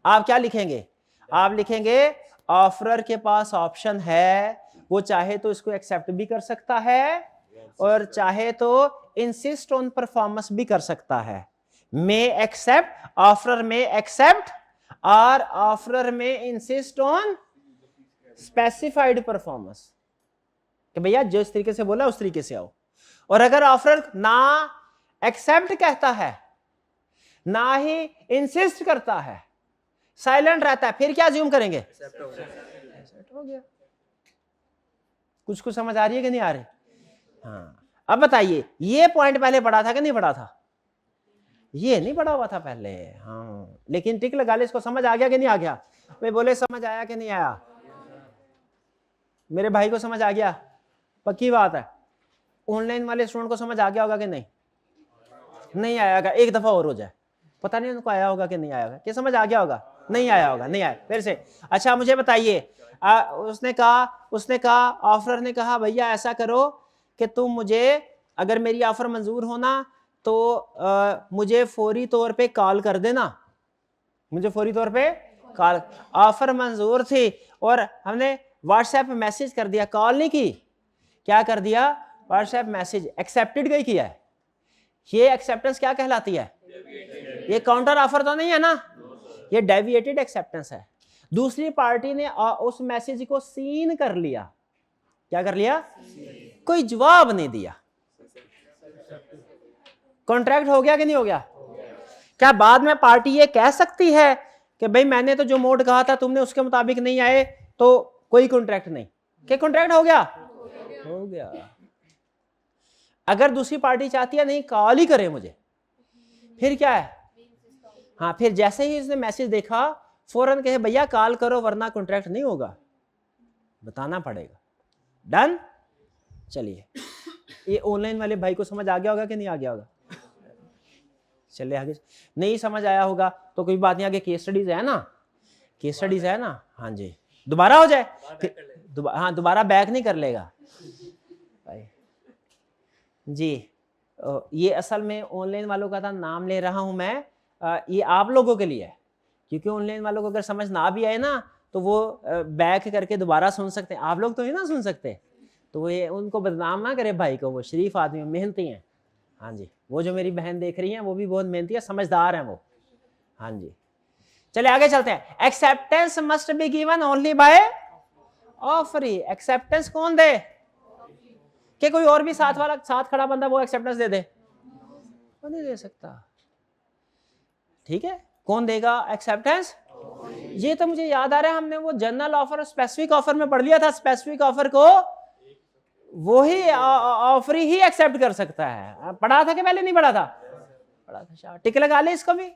आप क्या लिखेंगे? आप लिखेंगे ऑफरर के पास ऑप्शन है, वो चाहे तो इसको एक्सेप्ट भी कर सकता है और चाहे तो इंसिस्ट ऑन परफॉर्मेंस भी कर सकता है। मे एक्सेप्ट, ऑफरर मे एक्सेप्ट, और offeror may insist on specified performance, कि भैया जिस तरीके से बोला उस तरीके से आओ। और अगर ऑफरर ना एक्सेप्ट कहता है, ना ही इंसिस्ट करता है, साइलेंट रहता है, फिर क्या ज्यूम करेंगे? एक्सेप्ट हो गया। कुछ कुछ समझ आ रही है कि नहीं आ रही? हाँ। अब बताइए, ये पॉइंट पहले पढ़ा था कि नहीं पढ़ा था? ये नहीं पढ़ा हुआ था पहले। हाँ, लेकिन टिक लगा ले, इसको समझ आ गया कि नहीं आ गया? भाई बोले समझ आया कि नहीं आया? मेरे भाई को समझ आ गया? पक्की बात है। ऑनलाइन वाले स्टूडेंट को समझ आ गया होगा कि नहीं? नहीं आया होगा, एक दफा और हो जाए, पता नहीं उनको आया होगा कि नहीं आया होगा। क्या समझ आ गया होगा? नहीं आया होगा, नहीं आया, फिर से। अच्छा मुझे बताइए, उसने कहा ऑफर ने कहा भैया ऐसा करो कि तुम मुझे, अगर मेरी ऑफर मंजूर होना तो मुझे फौरी तौर पे कॉल कर देना, मुझे फौरी तौर पे कॉल। ऑफर मंजूर थी और हमने व्हाट्सएप मैसेज कर दिया, कॉल नहीं की, क्या कर दिया, व्हाट्सएप मैसेज, एक्सेप्टेड गई किया है। ये एक्सेप्टेंस क्या कहलाती है? ये काउंटर ऑफर तो नहीं है ना, ये डेविएटेड एक्सेप्टेंस है। दूसरी पार्टी ने उस मैसेज को सीन कर लिया, क्या कर लिया, कोई जवाब नहीं दिया, कॉन्ट्रैक्ट हो गया कि नहीं हो गया? क्या बाद में पार्टी ये कह सकती है कि भाई मैंने तो जो मोड कहा था तुमने उसके मुताबिक नहीं आए तो कोई कॉन्ट्रैक्ट नहीं, क्या कॉन्ट्रैक्ट हो गया? हो गया। अगर दूसरी पार्टी चाहती है नहीं कॉल ही करे मुझे, फिर क्या है? हाँ, फिर जैसे ही उसने मैसेज देखा फौरन कहे भैया कॉल करो वरना कॉन्ट्रैक्ट नहीं होगा, बताना पड़ेगा। डन। चलिए, ये ऑनलाइन वाले भाई को समझ आ गया होगा कि नहीं आ गया होगा? चलिए आगे। नहीं समझ आया होगा तो कोई बात नहीं, आगे केस स्टडीज है ना, केस स्टडीज है ना। हाँ जी, दोबारा हो जाए, हाँ दोबारा बैक नहीं कर लेगा भाई जी। ये असल में ऑनलाइन वालों का था, नाम ले रहा हूं मैं, ये आप लोगों के लिए है, क्योंकि ऑनलाइन वालों को अगर समझ ना भी आए ना तो वो बैक करके दोबारा सुन सकते हैं, आप लोग तो ही ना सुन सकते, तो वो ये उनको बदनाम ना करे भाई को, वो शरीफ आदमी मेहनती हैं। हाँ जी, वो जो मेरी बहन देख रही हैं वो भी बहुत मेहनती है, समझदार हैं वो। हाँ जी, चलिए आगे चलते हैं। Acceptance must be given only by offeree. Acceptance कौन दे? कि कोई और भी साथ खड़ा बंदा वो एक्सेप्टेंस दे दे? वो नहीं दे सकता। ठीक है, कौन देगा एक्सेप्टेंस? ये तो मुझे याद आ रहा है, हमने वो जनरल ऑफर और स्पेसिफिक ऑफर में पढ़ लिया था। स्पेसिफिक ऑफर को वो ही ऑफर ही एक्सेप्ट कर सकता है। पढ़ा था कि पहले नहीं पढ़ा था? पढ़ा था। टिक लगा ले इसको भी,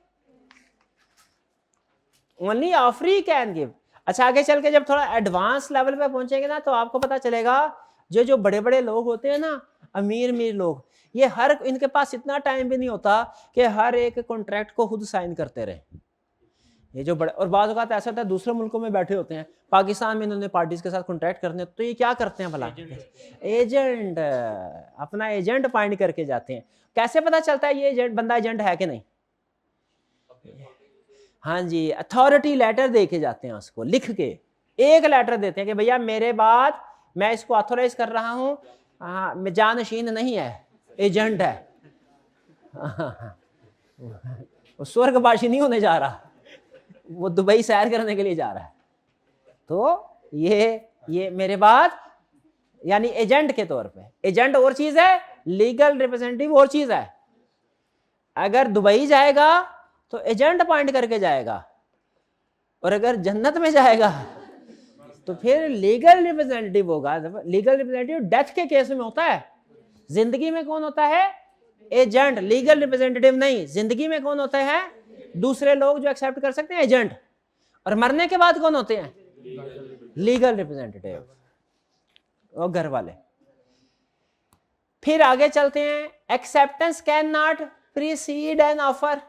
ओनली ऑफर कैन गिव। अच्छा आगे चल के जब थोड़ा एडवांस लेवल पे पहुंचेंगे ना तो आपको पता चलेगा जो बड़े बड़े लोग होते हैं ना, अमीर लोग, ये हर इनके पास इतना टाइम भी नहीं होता कि हर एक कॉन्ट्रैक्ट को खुद साइन करते रहे। ये जो बड़े, और बाज़ औक़ात ऐसा होता है दूसरे मुल्कों में बैठे होते हैं, पाकिस्तान में इन्होंने पार्टीज के साथ कॉन्ट्रैक्ट करने, तो ये क्या करते हैं भला? एजेंट, अपना एजेंट अपॉइंट करके जाते हैं। कैसे पता चलता है ये एजेंट बंदा एजेंट है कि नहीं? हाँ जी, अथॉरिटी लेटर दे के जाते हैं, उसको लिख के एक लेटर देते हैं कि भैया मेरे बाद मैं इसको ऑथोराइज कर रहा हूँ, हाँ मैं जानशीन नहीं है, एजेंट है, वो स्वर्गवासी नहीं होने जा रहा, वो दुबई सैर करने के लिए जा रहा है। तो ये मेरे बाद यानी एजेंट के तौर पे, एजेंट और चीज है, लीगल रिप्रेजेंटेटिव और चीज है। अगर दुबई जाएगा तो एजेंट अपॉइंट करके जाएगा, और अगर जन्नत में जाएगा तो फिर लीगल रिप्रेजेंटेटिव होगा। लीगल रिप्रेजेंटेटिव डेथ के केस में होता है, जिंदगी में कौन होता है? एजेंट। लीगल रिप्रेजेंटेटिव नहीं, जिंदगी में कौन होता है? दूसरे लोग जो एक्सेप्ट कर सकते हैं, एजेंट। और मरने के बाद कौन होते हैं? लीगल रिप्रेजेंटेटिव, और घर वाले। फिर आगे चलते हैं। Acceptance can not precede an offer.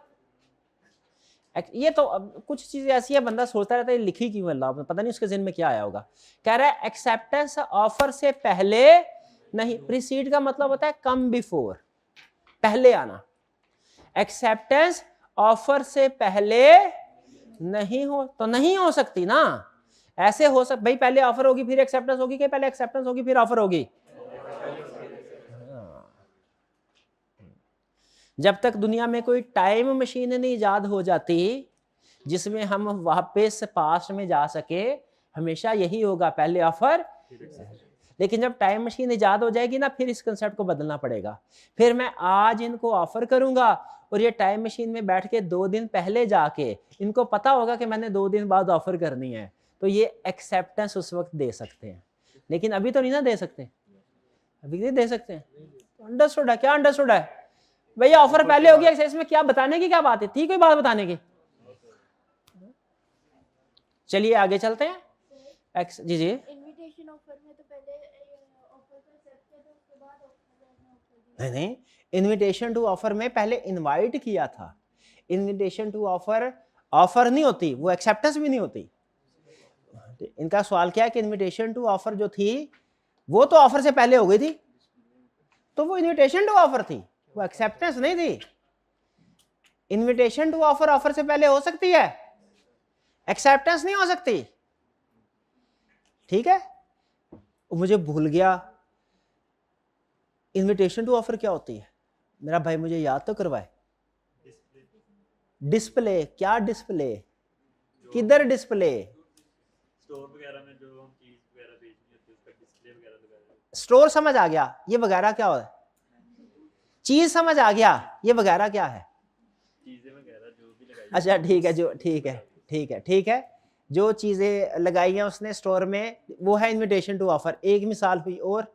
ये तो अब कुछ चीजें ऐसी है बंदा सोचता रहता है लिखी क्यों अल्लाह, पता नहीं उसके ज़हन में क्या आया होगा। कह रहा है एक्सेप्टेंस ऑफर से पहले नहीं, प्रीसीड का मतलब होता है कम बिफोर, पहले आना। एक्सेप्टेंस ऑफर से पहले नहीं हो तो नहीं हो सकती ना। ऐसे हो सकता भाई पहले ऑफर होगी फिर एक्सेप्टेंस होगी, कि पहले एक्सेप्टेंस होगी फिर ऑफर होगी? जब तक दुनिया में कोई टाइम मशीन नहीं इजाद हो जाती जिसमें हम वापस पास्ट में जा सके, हमेशा यही होगा, पहले ऑफर। लेकिन जब टाइम मशीन इजाद हो जाएगी ना, फिर इस कंसेप्ट को बदलना पड़ेगा। फिर मैं आज इनको ऑफर करूंगा और ये टाइम मशीन में बैठ के 2 दिन पहले जाके, इनको पता होगा कि मैंने 2 दिन बाद ऑफर करनी है, तो ये एक्सेप्टेंस उस वक्त दे सकते हैं। लेकिन अभी तो नहीं ना दे सकते, अभी नहीं दे सकते। अंडरस्टूड है? क्या अंडरस्टूड है भैया? ऑफर पहले होगी, इसमें क्या बताने की क्या बात है? थी कोई बात बताने की? चलिए आगे चलते हैं। जी जी, इनविटेशन ऑफर में तो पहले ऑफर को एक्सेप्ट किया था, उसके बाद ऑफर। नहीं, इनविटेशन टू ऑफर में पहले इनवाइट किया था। इनविटेशन टू ऑफर ऑफर नहीं होती, वो एक्सेप्टेंस भी नहीं होती। इनका सवाल क्या है कि इनविटेशन टू ऑफर जो थी वो तो ऑफर से पहले हो गई थी, तो वो इनविटेशन टू ऑफर थी, वो एक्सेप्टेंस नहीं थी। इनविटेशन टू ऑफर ऑफर से पहले हो सकती है, एक्सेप्टेंस नहीं हो सकती। ठीक है, मुझे भूल गया इनविटेशन टू ऑफर क्या होती है, मेरा भाई मुझे याद तो करवाए। डिस्प्ले, क्या डिस्प्ले, किधर डिस्प्ले? स्टोर वगैरह में जो हम चीज वगैरह बेचनी होती है उसका डिस्प्ले वगैरह लगाया। स्टोर समझ आ गया, ये वगैरह क्या होता है? चीज समझ आ गया, ये वगैरह क्या है? चीजें वगैरह जो भी लगाई। अच्छा ठीक है, जो ठीक है, जो चीजें लगाई हैं उसने स्टोर में, वो है इनविटेशन टू ऑफर। एक मिसाल हुई और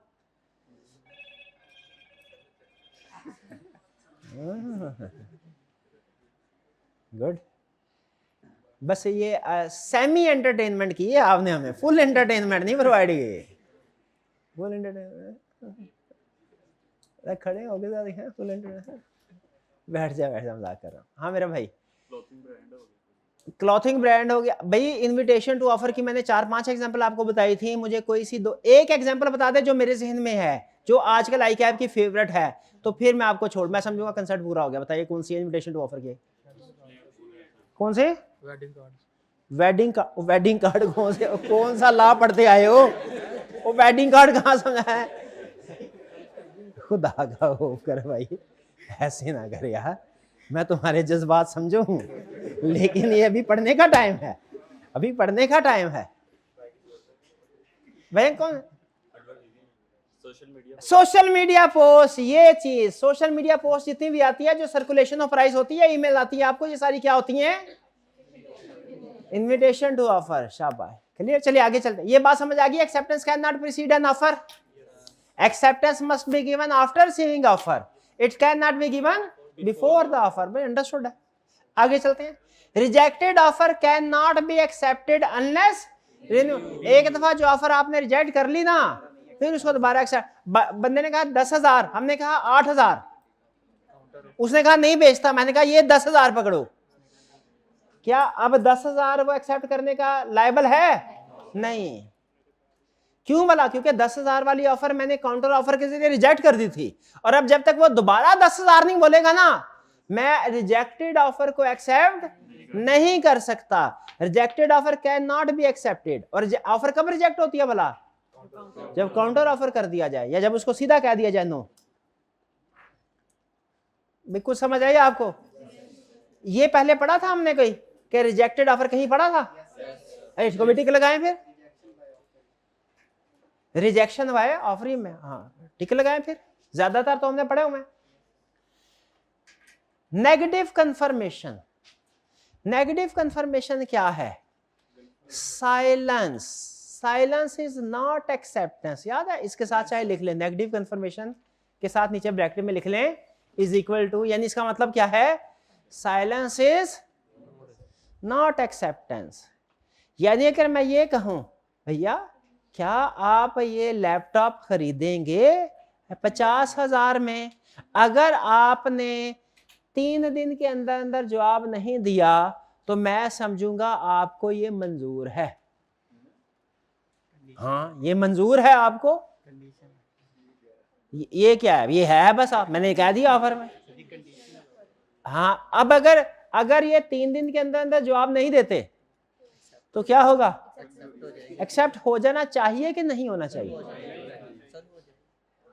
गुड। बस ये सेमी एंटरटेनमेंट की है आपने, हमें फुल एंटरटेनमेंट नहीं प्रोवाइड की। फुल एंटरटेनमेंट खड़े हो गए, फुल एंटरटेनमेंट। बैठ जा मजाक कर रहा हूँ। हाँ मेरा भाई, क्लॉथिंग ब्रांड हो गया। क्लॉथिंग ब्रांड हो गया भाई। इनविटेशन टू ऑफर की मैंने 4-5 एग्जांपल आपको बताई थी, मुझे कोई सी एक एग्जांपल बता दे जो मेरे जहन में है, जो आजकल आई कैब की फेवरेट है, तो फिर मैं आपको छोड़, मैं समझूंगा कंसेप्ट पूरा हो गया। बताइए कौन सी इनविटेशन टू ऑफर की? कौन से? वेडिंग कार्ड कौन सा ला पढ़ते आए हो? वो वेडिंग कार्ड कहाँ समझा है? खुदा का हो कर भाई, ऐसे ना कर यार, मैं तुम्हारे जज्बात समझू, लेकिन ये अभी पढ़ने का टाइम है, अभी पढ़ने का टाइम है। भाई कौन? सोशल मीडिया पोस्ट, ये चीज सोशल मीडिया पोस्ट जितनी भी आती है, जो सर्कुलेशन ऑफ प्राइस होती है, ईमेल आती है आपको, ये सारी क्या होती हैं? Invitation to offer. शाबाश, क्लियर। चलिए आगे चलते हैं। ये बात समझ आ गई, acceptance can not precede an offer, acceptance must be given after receiving offer, it can not be given before the offer. भाई अंडरस्टूड है। आगे चलते हैं। Rejected offer can not be accepted unless renew. एक दफा जो ऑफर आपने reject कर ली ना, फिर उसको दोबारा एक्सेप्ट। बंदे ने कहा 10,000, हमने कहा 8,000, उसने कहा नहीं बेचता, मैंने कहा ये 10,000 पकड़ो। क्या अब 10,000 वो एक्सेप्ट करने का लायबल है? नहीं। क्यों भला? क्योंकि 10,000 वाली ऑफर मैंने काउंटर ऑफर के जरिए रिजेक्ट कर दी थी, और अब जब तक वो दोबारा 10,000 नहीं बोलेगा ना, मैं रिजेक्टेड ऑफर को एक्सेप्ट नहीं कर सकता। Rejected offer can not be accepted. और ऑफर कब रिजेक्ट होती है भला? जब काउंटर ऑफर कर दिया जाए, या जब उसको सीधा कह दिया जाए नो। बिल्कुल समझ आई आपको? ये पहले पढ़ा था हमने कोई कि रिजेक्टेड ऑफर कहीं पढ़ा था? इसको भी टिक लगाएं फिर। रिजेक्शन हुआ है ऑफरिंग में, हाँ टिक लगाएं फिर, ज्यादातर तो हमने पढ़े हुए। Negative confirmation. नेगेटिव कंफर्मेशन क्या है? Silence. Silence is not acceptance. याद है? इसके साथ चाहे लिख लें, नेगेटिव कंफर्मेशन के साथ नीचे ब्रैकेट में लिख लें इज इक्वल टू, यानी इसका मतलब क्या है? Silence is not acceptance. यानी अगर मैं ये कहूं भैया क्या आप ये लैपटॉप खरीदेंगे 50,000 में, अगर आपने 3 दिन के अंदर अंदर जवाब नहीं दिया तो मैं समझूंगा आपको ये मंजूर है। हाँ ये मंजूर है आपको। ये क्या है? ये है बस, आप मैंने कह दिया ऑफर में। हाँ अब अगर ये 3 दिन के अंदर अंदर जवाब नहीं देते तो क्या होगा? एक्सेप्ट हो जाना चाहिए कि नहीं होना चाहिए?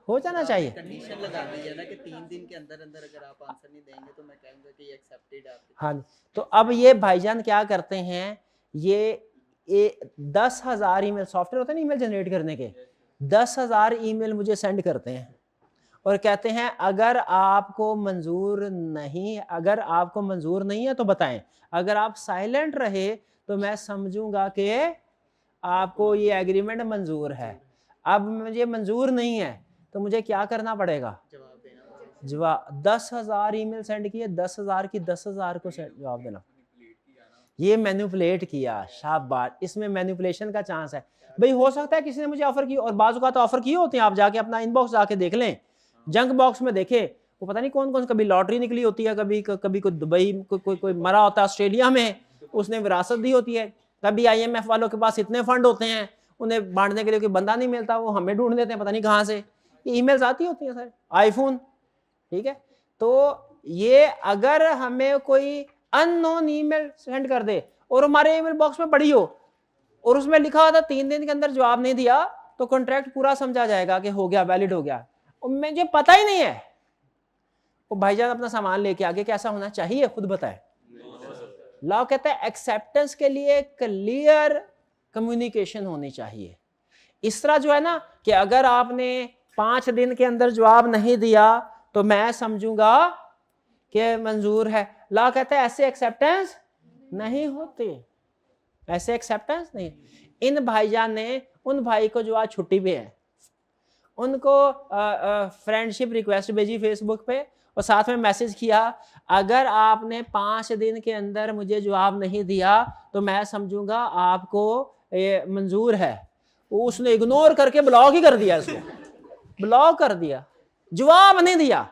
हो जाना चाहिए। कंडीशन लगा दी है ना कि 3 दिन के अंदर अंदर अगर आप आंसर नहीं देंगे तो मैं कहूंगा कि ये एक्सेप्टेड है। हाँ तो अब ये भाईजान क्या करते हैं, ये 10,000 ईमेल, सॉफ्टवेयर होता है ना ईमेल जनरेट करने के, 10,000 ईमेल मुझे सेंड करते हैं और कहते हैं अगर आपको मंजूर नहीं है तो बताएं, अगर आप साइलेंट रहे तो मैं समझूंगा कि आपको ये एग्रीमेंट मंजूर है। अब मुझे मंजूर नहीं है तो मुझे क्या करना पड़ेगा? जवाब देना। जवाब 10,000 ईमेल सेंड किए, 10,000 की 10,000 को जवाब देना। ये मैनिपुलेट किया। शाबाश, इसमें मैनिपुलेशन का चांस है। भाई हो सकता है किसी ने मुझे ऑफर की, और बाजू का तो ऑफर किए होते हैं, आप जाके अपना इनबॉक्स जाके देख लें, जंक बॉक्स में देखे, वो पता नहीं कौन कौन, कभी लॉटरी निकली होती है, कभी कोई दुबई, कोई मरा होता है ऑस्ट्रेलिया में, उसने विरासत दी होती है। कभी IMF वालों के पास इतने फंड होते हैं, उन्हें बांटने के लिए कोई बंदा नहीं मिलता, वो हमें ढूंढ लेते हैं पता नहीं कहाँ से। ये ईमेल्स आती होती हैं सर, आईफोन, ठीक है। तो ये अगर हमें कोई अननोन ईमेल सेंड कर दे और हमारे ईमेल बॉक्स में पड़ी हो और उसमें लिखा होता 3 दिन के अंदर जवाब नहीं दिया, तो कॉन्ट्रैक्ट पूरा समझा जाएगा कि हो गया, वैलिड हो गया। और मुझे पता ही नहीं है, वो भाईजान अपना सामान लेके आगे कैसा होना चाहिए खुद बताए। लॉ कहता है एक्सेप्टेंस के लिए क्लियर कम्युनिकेशन होनी चाहिए। इस तरह जो है ना कि अगर आपने 5 दिन के अंदर जवाब नहीं दिया तो मैं समझूंगा कि मंजूर है। लॉ कहता है ऐसे एक्सेप्टेंस नहीं होते, ऐसे एक्सेप्टेंस नहीं। इन भाईजान ने उन भाई को जो आज छुट्टी पे है उनको फ्रेंडशिप रिक्वेस्ट भेजी फेसबुक पे और साथ में मैसेज किया, अगर आपने 5 दिन के अंदर मुझे जवाब नहीं दिया तो मैं समझूंगा आपको ये मंजूर है। वो उसने इग्नोर करके ब्लॉक ही कर दिया, इसको ब्लॉक कर दिया, जवाब नहीं दिया,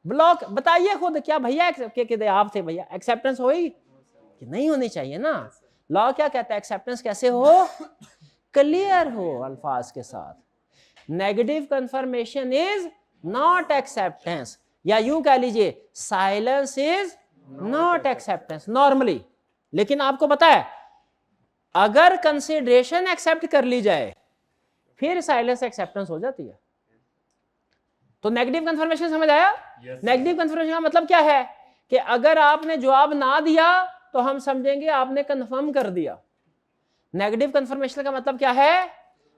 ब्लॉक। बताइए खुद क्या भैया के आप थे भैया, एक्सेप्टेंस होगी कि नहीं होनी चाहिए ना। लॉ क्या कहता है एक्सेप्टेंस कैसे हो, क्लियर हो अल्फाज के साथ। Negative confirmation is not acceptance, या यूं कह लीजिए silence is not acceptance normally. लेकिन आपको पता है अगर कंसिडरेशन एक्सेप्ट कर ली जाए फिर साइलेंस एक्सेप्टेंस हो जाती है। तो नेगेटिव कंफर्मेशन समझ आया? नेगेटिव कंफर्मेशन का मतलब क्या है कि अगर आपने जवाब ना दिया तो हम समझेंगे आपने कंफर्म कर दिया। नेगेटिव कंफर्मेशन का मतलब क्या है,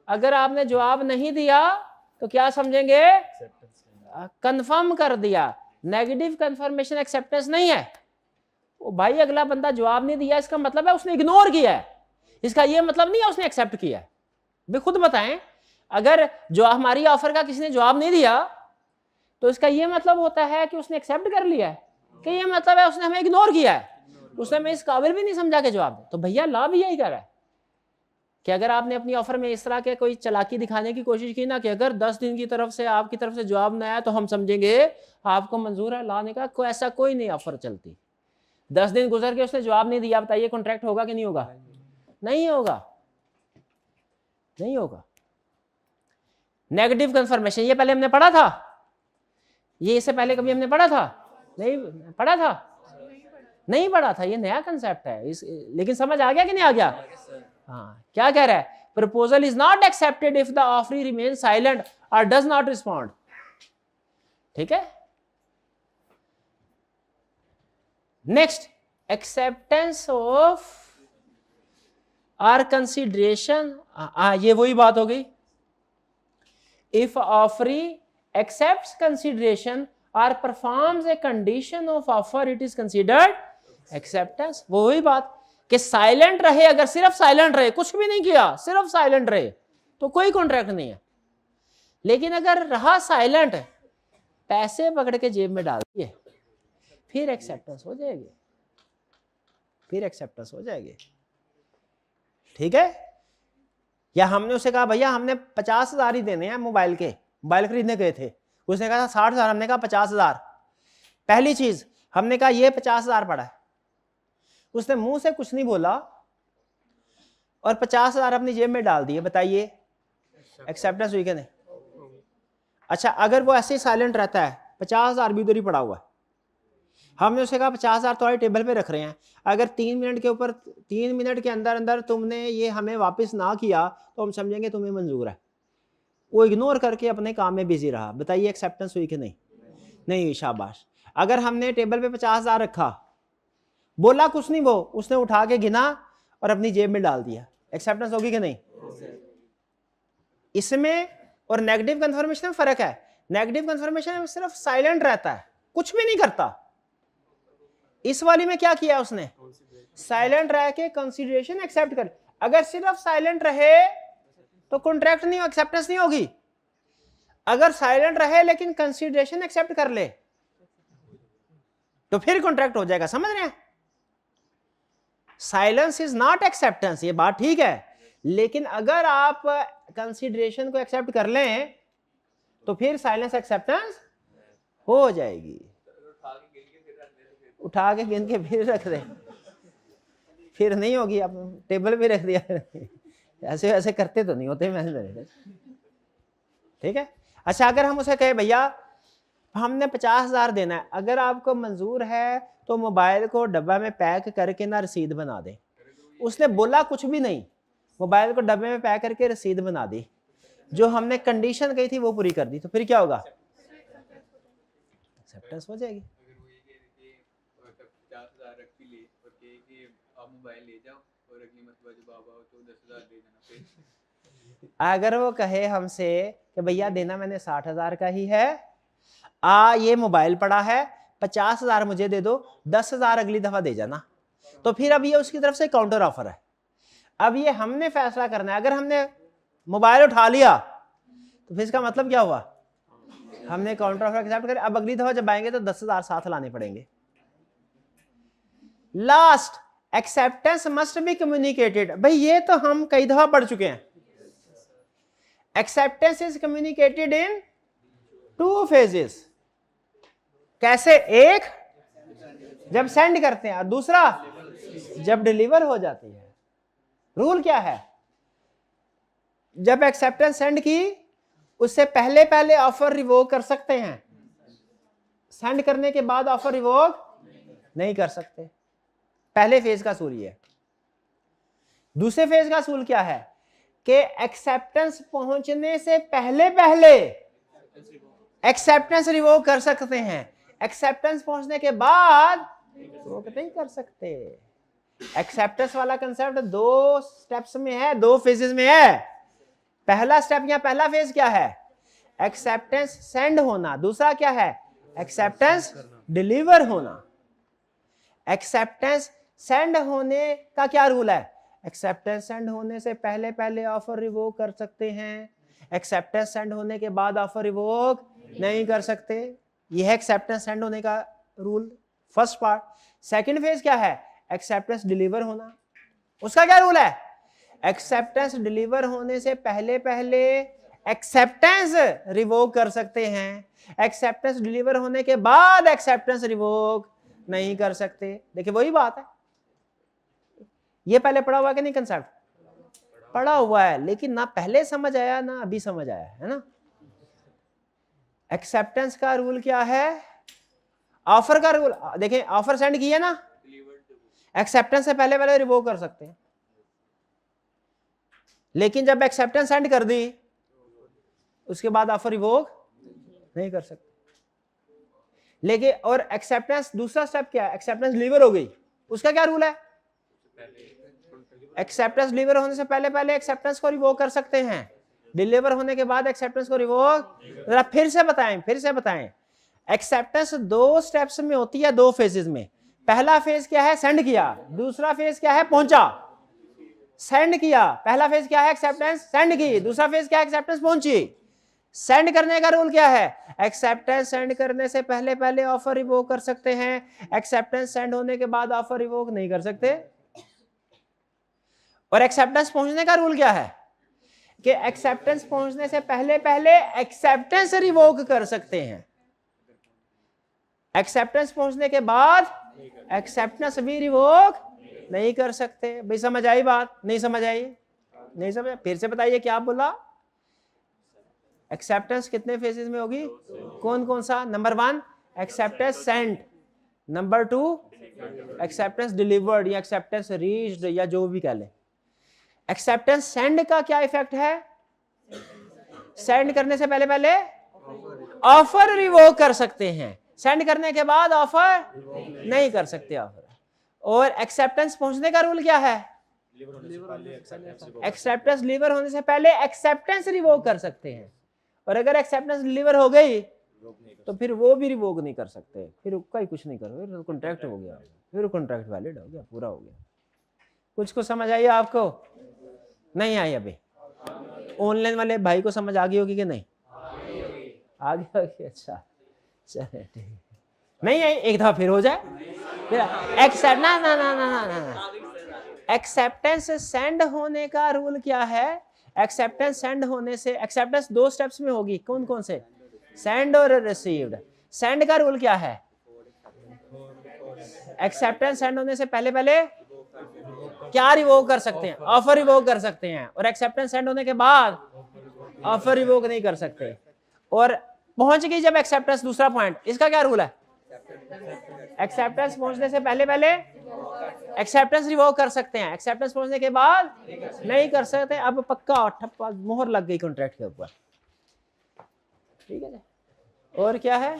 अगर आपने जवाब नहीं दिया तो क्या समझेंगे, कंफर्म कर दिया। नेगेटिव कंफर्मेशन एक्सेप्टेंस नहीं है। वो भाई अगला बंदा जवाब नहीं दिया इसका मतलब है उसने इग्नोर किया है, इसका ये मतलब नहीं है उसने एक्सेप्ट किया है। भी खुद बताएं, अगर जो हमारी ऑफर का किसी ने जवाब नहीं दिया तो इसका ये मतलब होता है कि उसने एक्सेप्ट कर लिया है, कि ये मतलब है उसने हमें इग्नोर किया है, उसने हमें इस काबिल भी नहीं समझा के जवाब दे। तो भैया लॉ भी यही कर रहा है कि अगर आपने अपनी ऑफर में इस तरह के कोई चालाकी दिखाने की कोशिश की ना कि अगर 10 दिन की तरफ से आपकी तरफ से जवाब ना आया तो हम समझेंगे आपको मंजूर है, लॉ ने कहा कोई ऐसा कोई नहीं ऑफर चलती। 10 दिन गुजर के उसने जवाब नहीं दिया, बताइए कॉन्ट्रैक्ट होगा कि नहीं होगा? नहीं होगा, नहीं होगा। नेगेटिव कंफर्मेशन ये पहले हमने पढ़ा था, ये इससे पहले कभी हमने पढ़ा था? नहीं पढ़ा था, नहीं पढ़ा था, ये नया कंसेप्ट है। लेकिन समझ आ गया कि नहीं आ गया? हाँ, क्या कह रहा है, proposal is not accepted if the offeree remain silent और डज नॉट रिस्पॉन्ड। ठीक है, next acceptance of or consideration, ये वही बात हो गई। इफ ऑफरी एक्सेप्ट्स कंसिडरेशन और performs a condition of offer it is considered acceptance. वो वही बात कि साइलेंट रहे, अगर सिर्फ साइलेंट रहे, कुछ भी नहीं किया, सिर्फ साइलेंट रहे तो कोई कॉन्ट्रैक्ट नहीं है। लेकिन अगर रहा साइलेंट, पैसे पकड़ के जेब में डाल दिए, फिर एक्सेप्टेंस हो जाएगी, फिर एक्सेप्टेंस हो जाएगी। ठीक है, या हमने उसे कहा भैया हमने 50,000 ही देने हैं मोबाइल के, मोबाइल खरीदने गए थे, उसने कहा 60,000, हमने कहा 50,000। पहली चीज हमने कहा ये 50,000 पड़ा है, उसने मुंह से कुछ नहीं बोला और 50,000 अपनी जेब में डाल दिए, बताइए एक्सेप्टेंस हुई कि नहीं? अच्छा, अगर वो ऐसे ही साइलेंट रहता है, 50,000 भी उधर ही पड़ा हुआ है, हमने उसे कहा 50,000 तुम्हारे टेबल पे रख रहे हैं, अगर 3 मिनट के अंदर अंदर तुमने ये हमें वापस ना किया तो हम समझेंगे तुम्हें मंजूर है। वो इग्नोर करके अपने काम में बिजी रहा, बताइए एक्सेप्टेंस हुई कि नहीं? नहीं हुई, शाबाश। अगर हमने टेबल पे 50,000 रखा, बोला कुछ नहीं, वो उसने उठा के गिना और अपनी जेब में डाल दिया, एक्सेप्टेंस होगी कि नहीं? इसमें और नेगेटिव कंफर्मेशन में फर्क है। नेगेटिव कंफर्मेशन में सिर्फ साइलेंट रहता है, कुछ भी नहीं करता। इस वाली में क्या किया उसने, साइलेंट रह के कंसीडरेशन एक्सेप्ट कर। अगर सिर्फ साइलेंट रहे तो कॉन्ट्रैक्ट नहीं, एक्सेप्टेंस नहीं होगी। अगर साइलेंट रहे लेकिन कंसीडरेशन एक्सेप्ट कर ले तो फिर कॉन्ट्रैक्ट हो जाएगा। समझ रहे हैं? साइलेंस इज नॉट एक्सेप्टेंस, ये बात ठीक है, लेकिन अगर आप कंसीडरेशन को एक्सेप्ट कर लें तो फिर साइलेंस एक्सेप्टेंस हो जाएगी। उठा के गिन के फिर रख दे। फिर नहीं होगी, अब टेबल पे रख दिया ऐसे ऐसे करते तो नहीं होते मैंने, ठीक है। अच्छा अगर हम उसे कहे भैया हमने 50,000 देना है, अगर आपको मंजूर है तो मोबाइल को डब्बा में पैक करके ना रसीद बना दे। उसने बोला कुछ भी नहीं, मोबाइल को डब्बे में पैक करके रसीद बना दी, जो हमने कंडीशन कही थी वो पूरी कर दी, तो फिर क्या होगा? एक्सेप्टेंस हो जाएगी। अगर वो ये कह रहे कि 50,000 रख भी ले और कहे कि आप मोबाइल ले जाओ और अगली मरतबा जब आप आओ तो 10,000 दे देना फिर। अगर वो कहे हमसे कि भैया देना मैंने 60,000 का ही है, ये मोबाइल पड़ा है, 50,000 मुझे दे दो, 10,000 अगली दफा दे जाना, तो फिर अब ये उसकी तरफ से काउंटर ऑफर है। अब ये हमने फैसला करना है। अगर हमने मोबाइल उठा लिया तो फिर इसका मतलब क्या हुआ? हमने काउंटर ऑफर एक्सेप्ट कर, अब अगली दफा जब आएंगे तो 10,000 साथ लाने पड़ेंगे। Last, acceptance must be communicated. भाई ये तो हम कई दफा पढ़ चुके हैं। Acceptance is communicated in 2 phases। कैसे? एक जब सेंड करते हैं और दूसरा जब डिलीवर हो जाती है। रूल क्या है? जब एक्सेप्टेंस सेंड की उससे पहले पहले ऑफर रिवोक कर सकते हैं, सेंड करने के बाद ऑफर रिवोक नहीं कर सकते। पहले फेज का असूल ये है। दूसरे फेज का असूल क्या है कि एक्सेप्टेंस पहुंचने से पहले पहले एक्सेप्टेंस रिवोक कर सकते हैं, एक्सेप्टेंस पहुंचने के बाद रिवोक नहीं कर सकते। एक्सेप्टेंस वाला कंसेप्ट 2 स्टेप्स में है, 2 फेजेस में है। पहला स्टेप या पहला फेज क्या है? एक्सेप्टेंस सेंड होना। दूसरा क्या है? एक्सेप्टेंस डिलीवर होना। एक्सेप्टेंस सेंड होने का क्या रूल है? एक्सेप्टेंस सेंड होने से पहले पहले ऑफर रिवोक कर सकते हैं, एक्सेप्टेंस सेंड होने के बाद ऑफर रिवोक नहीं कर सकते। यह है एक्सेप्टेंस सेंड होने का rule, first part. Second phase क्या है? एक्सेप्टेंस डिलीवर होना। उसका क्या रूल है? एक्सेप्टेंस डिलीवर होने से पहले पहले एक्सेप्टेंस रिवोक कर सकते हैं, एक्सेप्टेंस डिलीवर होने के बाद एक्सेप्टेंस रिवोक नहीं कर सकते। देखिए वही बात है। ये पहले पढ़ा हुआ है कि नहीं कंसेप्ट? पढ़ा हुआ है, लेकिन ना पहले समझ आया ना अभी समझ आया है ना। एक्सेप्टेंस का रूल क्या है? ऑफर का रूल देखें, ऑफर सेंड किया ना, एक्सेप्टेंस से पहले पहले रिवोक कर सकते हैं, लेकिन जब एक्सेप्टेंस सेंड कर दी उसके बाद ऑफर रिवोक नहीं कर सकते। लेकिन और एक्सेप्टेंस, दूसरा स्टेप क्या है? एक्सेप्टेंस डिलीवर हो गई, उसका क्या रूल है? एक्सेप्टेंस डिलीवर होने से पहले पहले एक्सेप्टेंस को रिवोक कर सकते हैं, डिलीवर होने के बाद एक्सेप्टेंस को रिवोक। जरा फिर से बताएं। एक्सेप्टेंस 2 स्टेप्स में होती है, 2 फेजेस में। पहला फेज क्या है? सेंड किया। दूसरा फेज क्या है? पहुंचा। सेंड किया, पहला फेज क्या है? एक्सेप्टेंस सेंड की। दूसरा फेज क्या है? एक्सेप्टेंस पहुंची। सेंड करने का रूल क्या है? एक्सेप्टेंस सेंड करने से पहले पहले ऑफर रिवोक कर सकते हैं, एक्सेप्टेंस सेंड होने के बाद ऑफर रिवोक नहीं कर सकते। और एक्सेप्टेंस पहुंचने का रूल क्या है कि एक्सेप्टेंस पहुंचने से पहले पहले एक्सेप्टेंस रिवोक कर सकते हैं, एक्सेप्टेंस पहुंचने के बाद एक्सेप्टेंस भी रिवोक नहीं कर सकते। भाई समझ आई बात? नहीं समझ आई? नहीं समझ? फिर से बताइए क्या बोला। एक्सेप्टेंस कितने फेजेस में होगी? कौन कौन सा? Number 1 acceptance send, number 2 acceptance delivered या एक्सेप्टेंस रीच्ड या जो भी कह लें। एक्सेप्टेंस सेंड का क्या इफेक्ट है? सेंड करने से पहले पहले ऑफर रिवोक कर सकते हैं, सेंड करने के बाद ऑफर नहीं कर सकते ऑफर। और एक्सेप्टेंस पहुंचने का रूल क्या है? एक्सेप्टेंस डिलीवर होने से पहले एक्सेप्टेंस रिवोक कर सकते हैं, और अगर एक्सेप्टेंस डिलीवर हो गई तो फिर वो भी रिवोक नहीं कर सकते, फिर उसका ही कुछ नहीं करो, फिर कॉन्ट्रैक्ट हो गया, फिर कॉन्ट्रैक्ट वैलिड हो गया, पूरा हो गया। कुछ को समझ आई आपको? नहीं आई अभी? ऑनलाइन वाले भाई को समझ आ गई होगी कि नहीं? आ गई होगी। अच्छा चले ठीक है। नहीं आई एक दफा फिर हो जाए। फिर एक्सेप्ट ना एक्सेप्टेंस सेंड होने का रूल क्या है? एक्सेप्टेंस सेंड होने से, एक्सेप्टेंस 2 स्टेप्स में होगी। कौन कौन से? सेंड और रिसीव्ड। सेंड का रूल क्या है? एक्सेप्टेंस सेंड होने से पहले पहले क्या रिवोक कर सकते हैं? ऑफर रिवोक कर सकते हैं, और एक्सेप्टेंस सेंड होने के बाद ऑफर रिवोक नहीं कर सकते। और पहुंच गई जब एक्सेप्टेंस, दूसरा पॉइंट, इसका क्या रूल है? एक्सेप्टेंस पहुंचने से पहले पहले एक्सेप्टेंस रिवोक कर सकते हैं, एक्सेप्टेंस पहुंचने के बाद नहीं कर सकते। अब पक्का ठप्पा मोहर लग गई कॉन्ट्रैक्ट के ऊपर, ठीक है। और क्या है?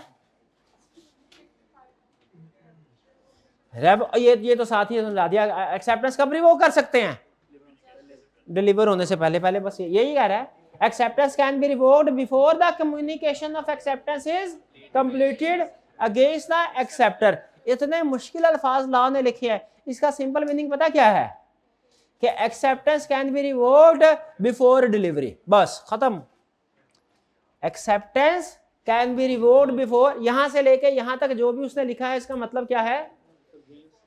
रेब, ये तो साथ ही समझा दिया। एक्सेप्टेंस कब रिवोक कर सकते हैं? डिलीवर होने से पहले पहले, बस यही कह रहा है। Acceptance can be revoked before the communication of acceptance is completed against the acceptor. इतने मुश्किल अल्फाज लॉ ने लिखे हैं, इसका सिंपल मीनिंग पता क्या है? कि acceptance can be revoked before delivery, बस खत्म। Acceptance can be revoked before, यहां से लेके यहां तक जो भी उसने लिखा है इसका मतलब क्या है?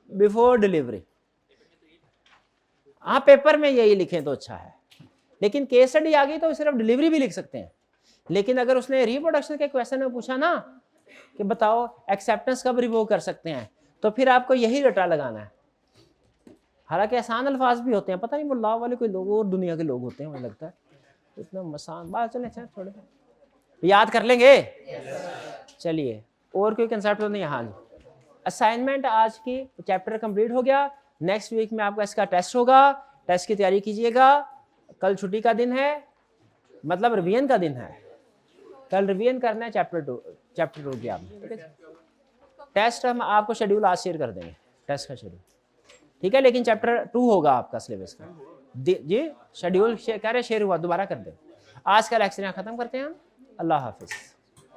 Before delivery. हाँ, पेपर में यही लिखें तो अच्छा है, लेकिन केस स्टडी आ गई तो सिर्फ डिलीवरी भी लिख सकते हैं। लेकिन अगर उसने रिप्रोडक्शन के क्वेश्चन में पूछा ना कि बताओ एक्सेप्टेंस कब रिवोक कर सकते हैं, तो फिर आपको यही रटा लगाना है। हालांकि आसान अल्फाज भी होते हैं, पता नहीं वो लॉ वाले कोई लोग और दुनिया के लोग होते हैं, मुझे लगता है इतना आसान बात। चले छोड़े, याद कर लेंगे। चलिए, और कोई कंसेप्ट तो नहीं? हाँ जी, असाइनमेंट आज की चैप्टर कंप्लीट हो गया। नेक्स्ट वीक में आपका इसका टेस्ट होगा, टेस्ट की तैयारी कीजिएगा। कल छुट्टी का दिन है, मतलब रिवीजन का दिन है। कल रिवीजन करना है चैप्टर 2 की आप, ठीक है। टेस्ट हम आपको शेड्यूल आज शेयर कर देंगे, टेस्ट का शेड्यूल, ठीक है। लेकिन चैप्टर 2 होगा आपका सिलेबस का जी। शेड्यूल कह रहे शेयर हुआ, दोबारा कर दें। आज का लेक्चर यहाँ खत्म करते हैं हम। अल्लाह हाफिज़।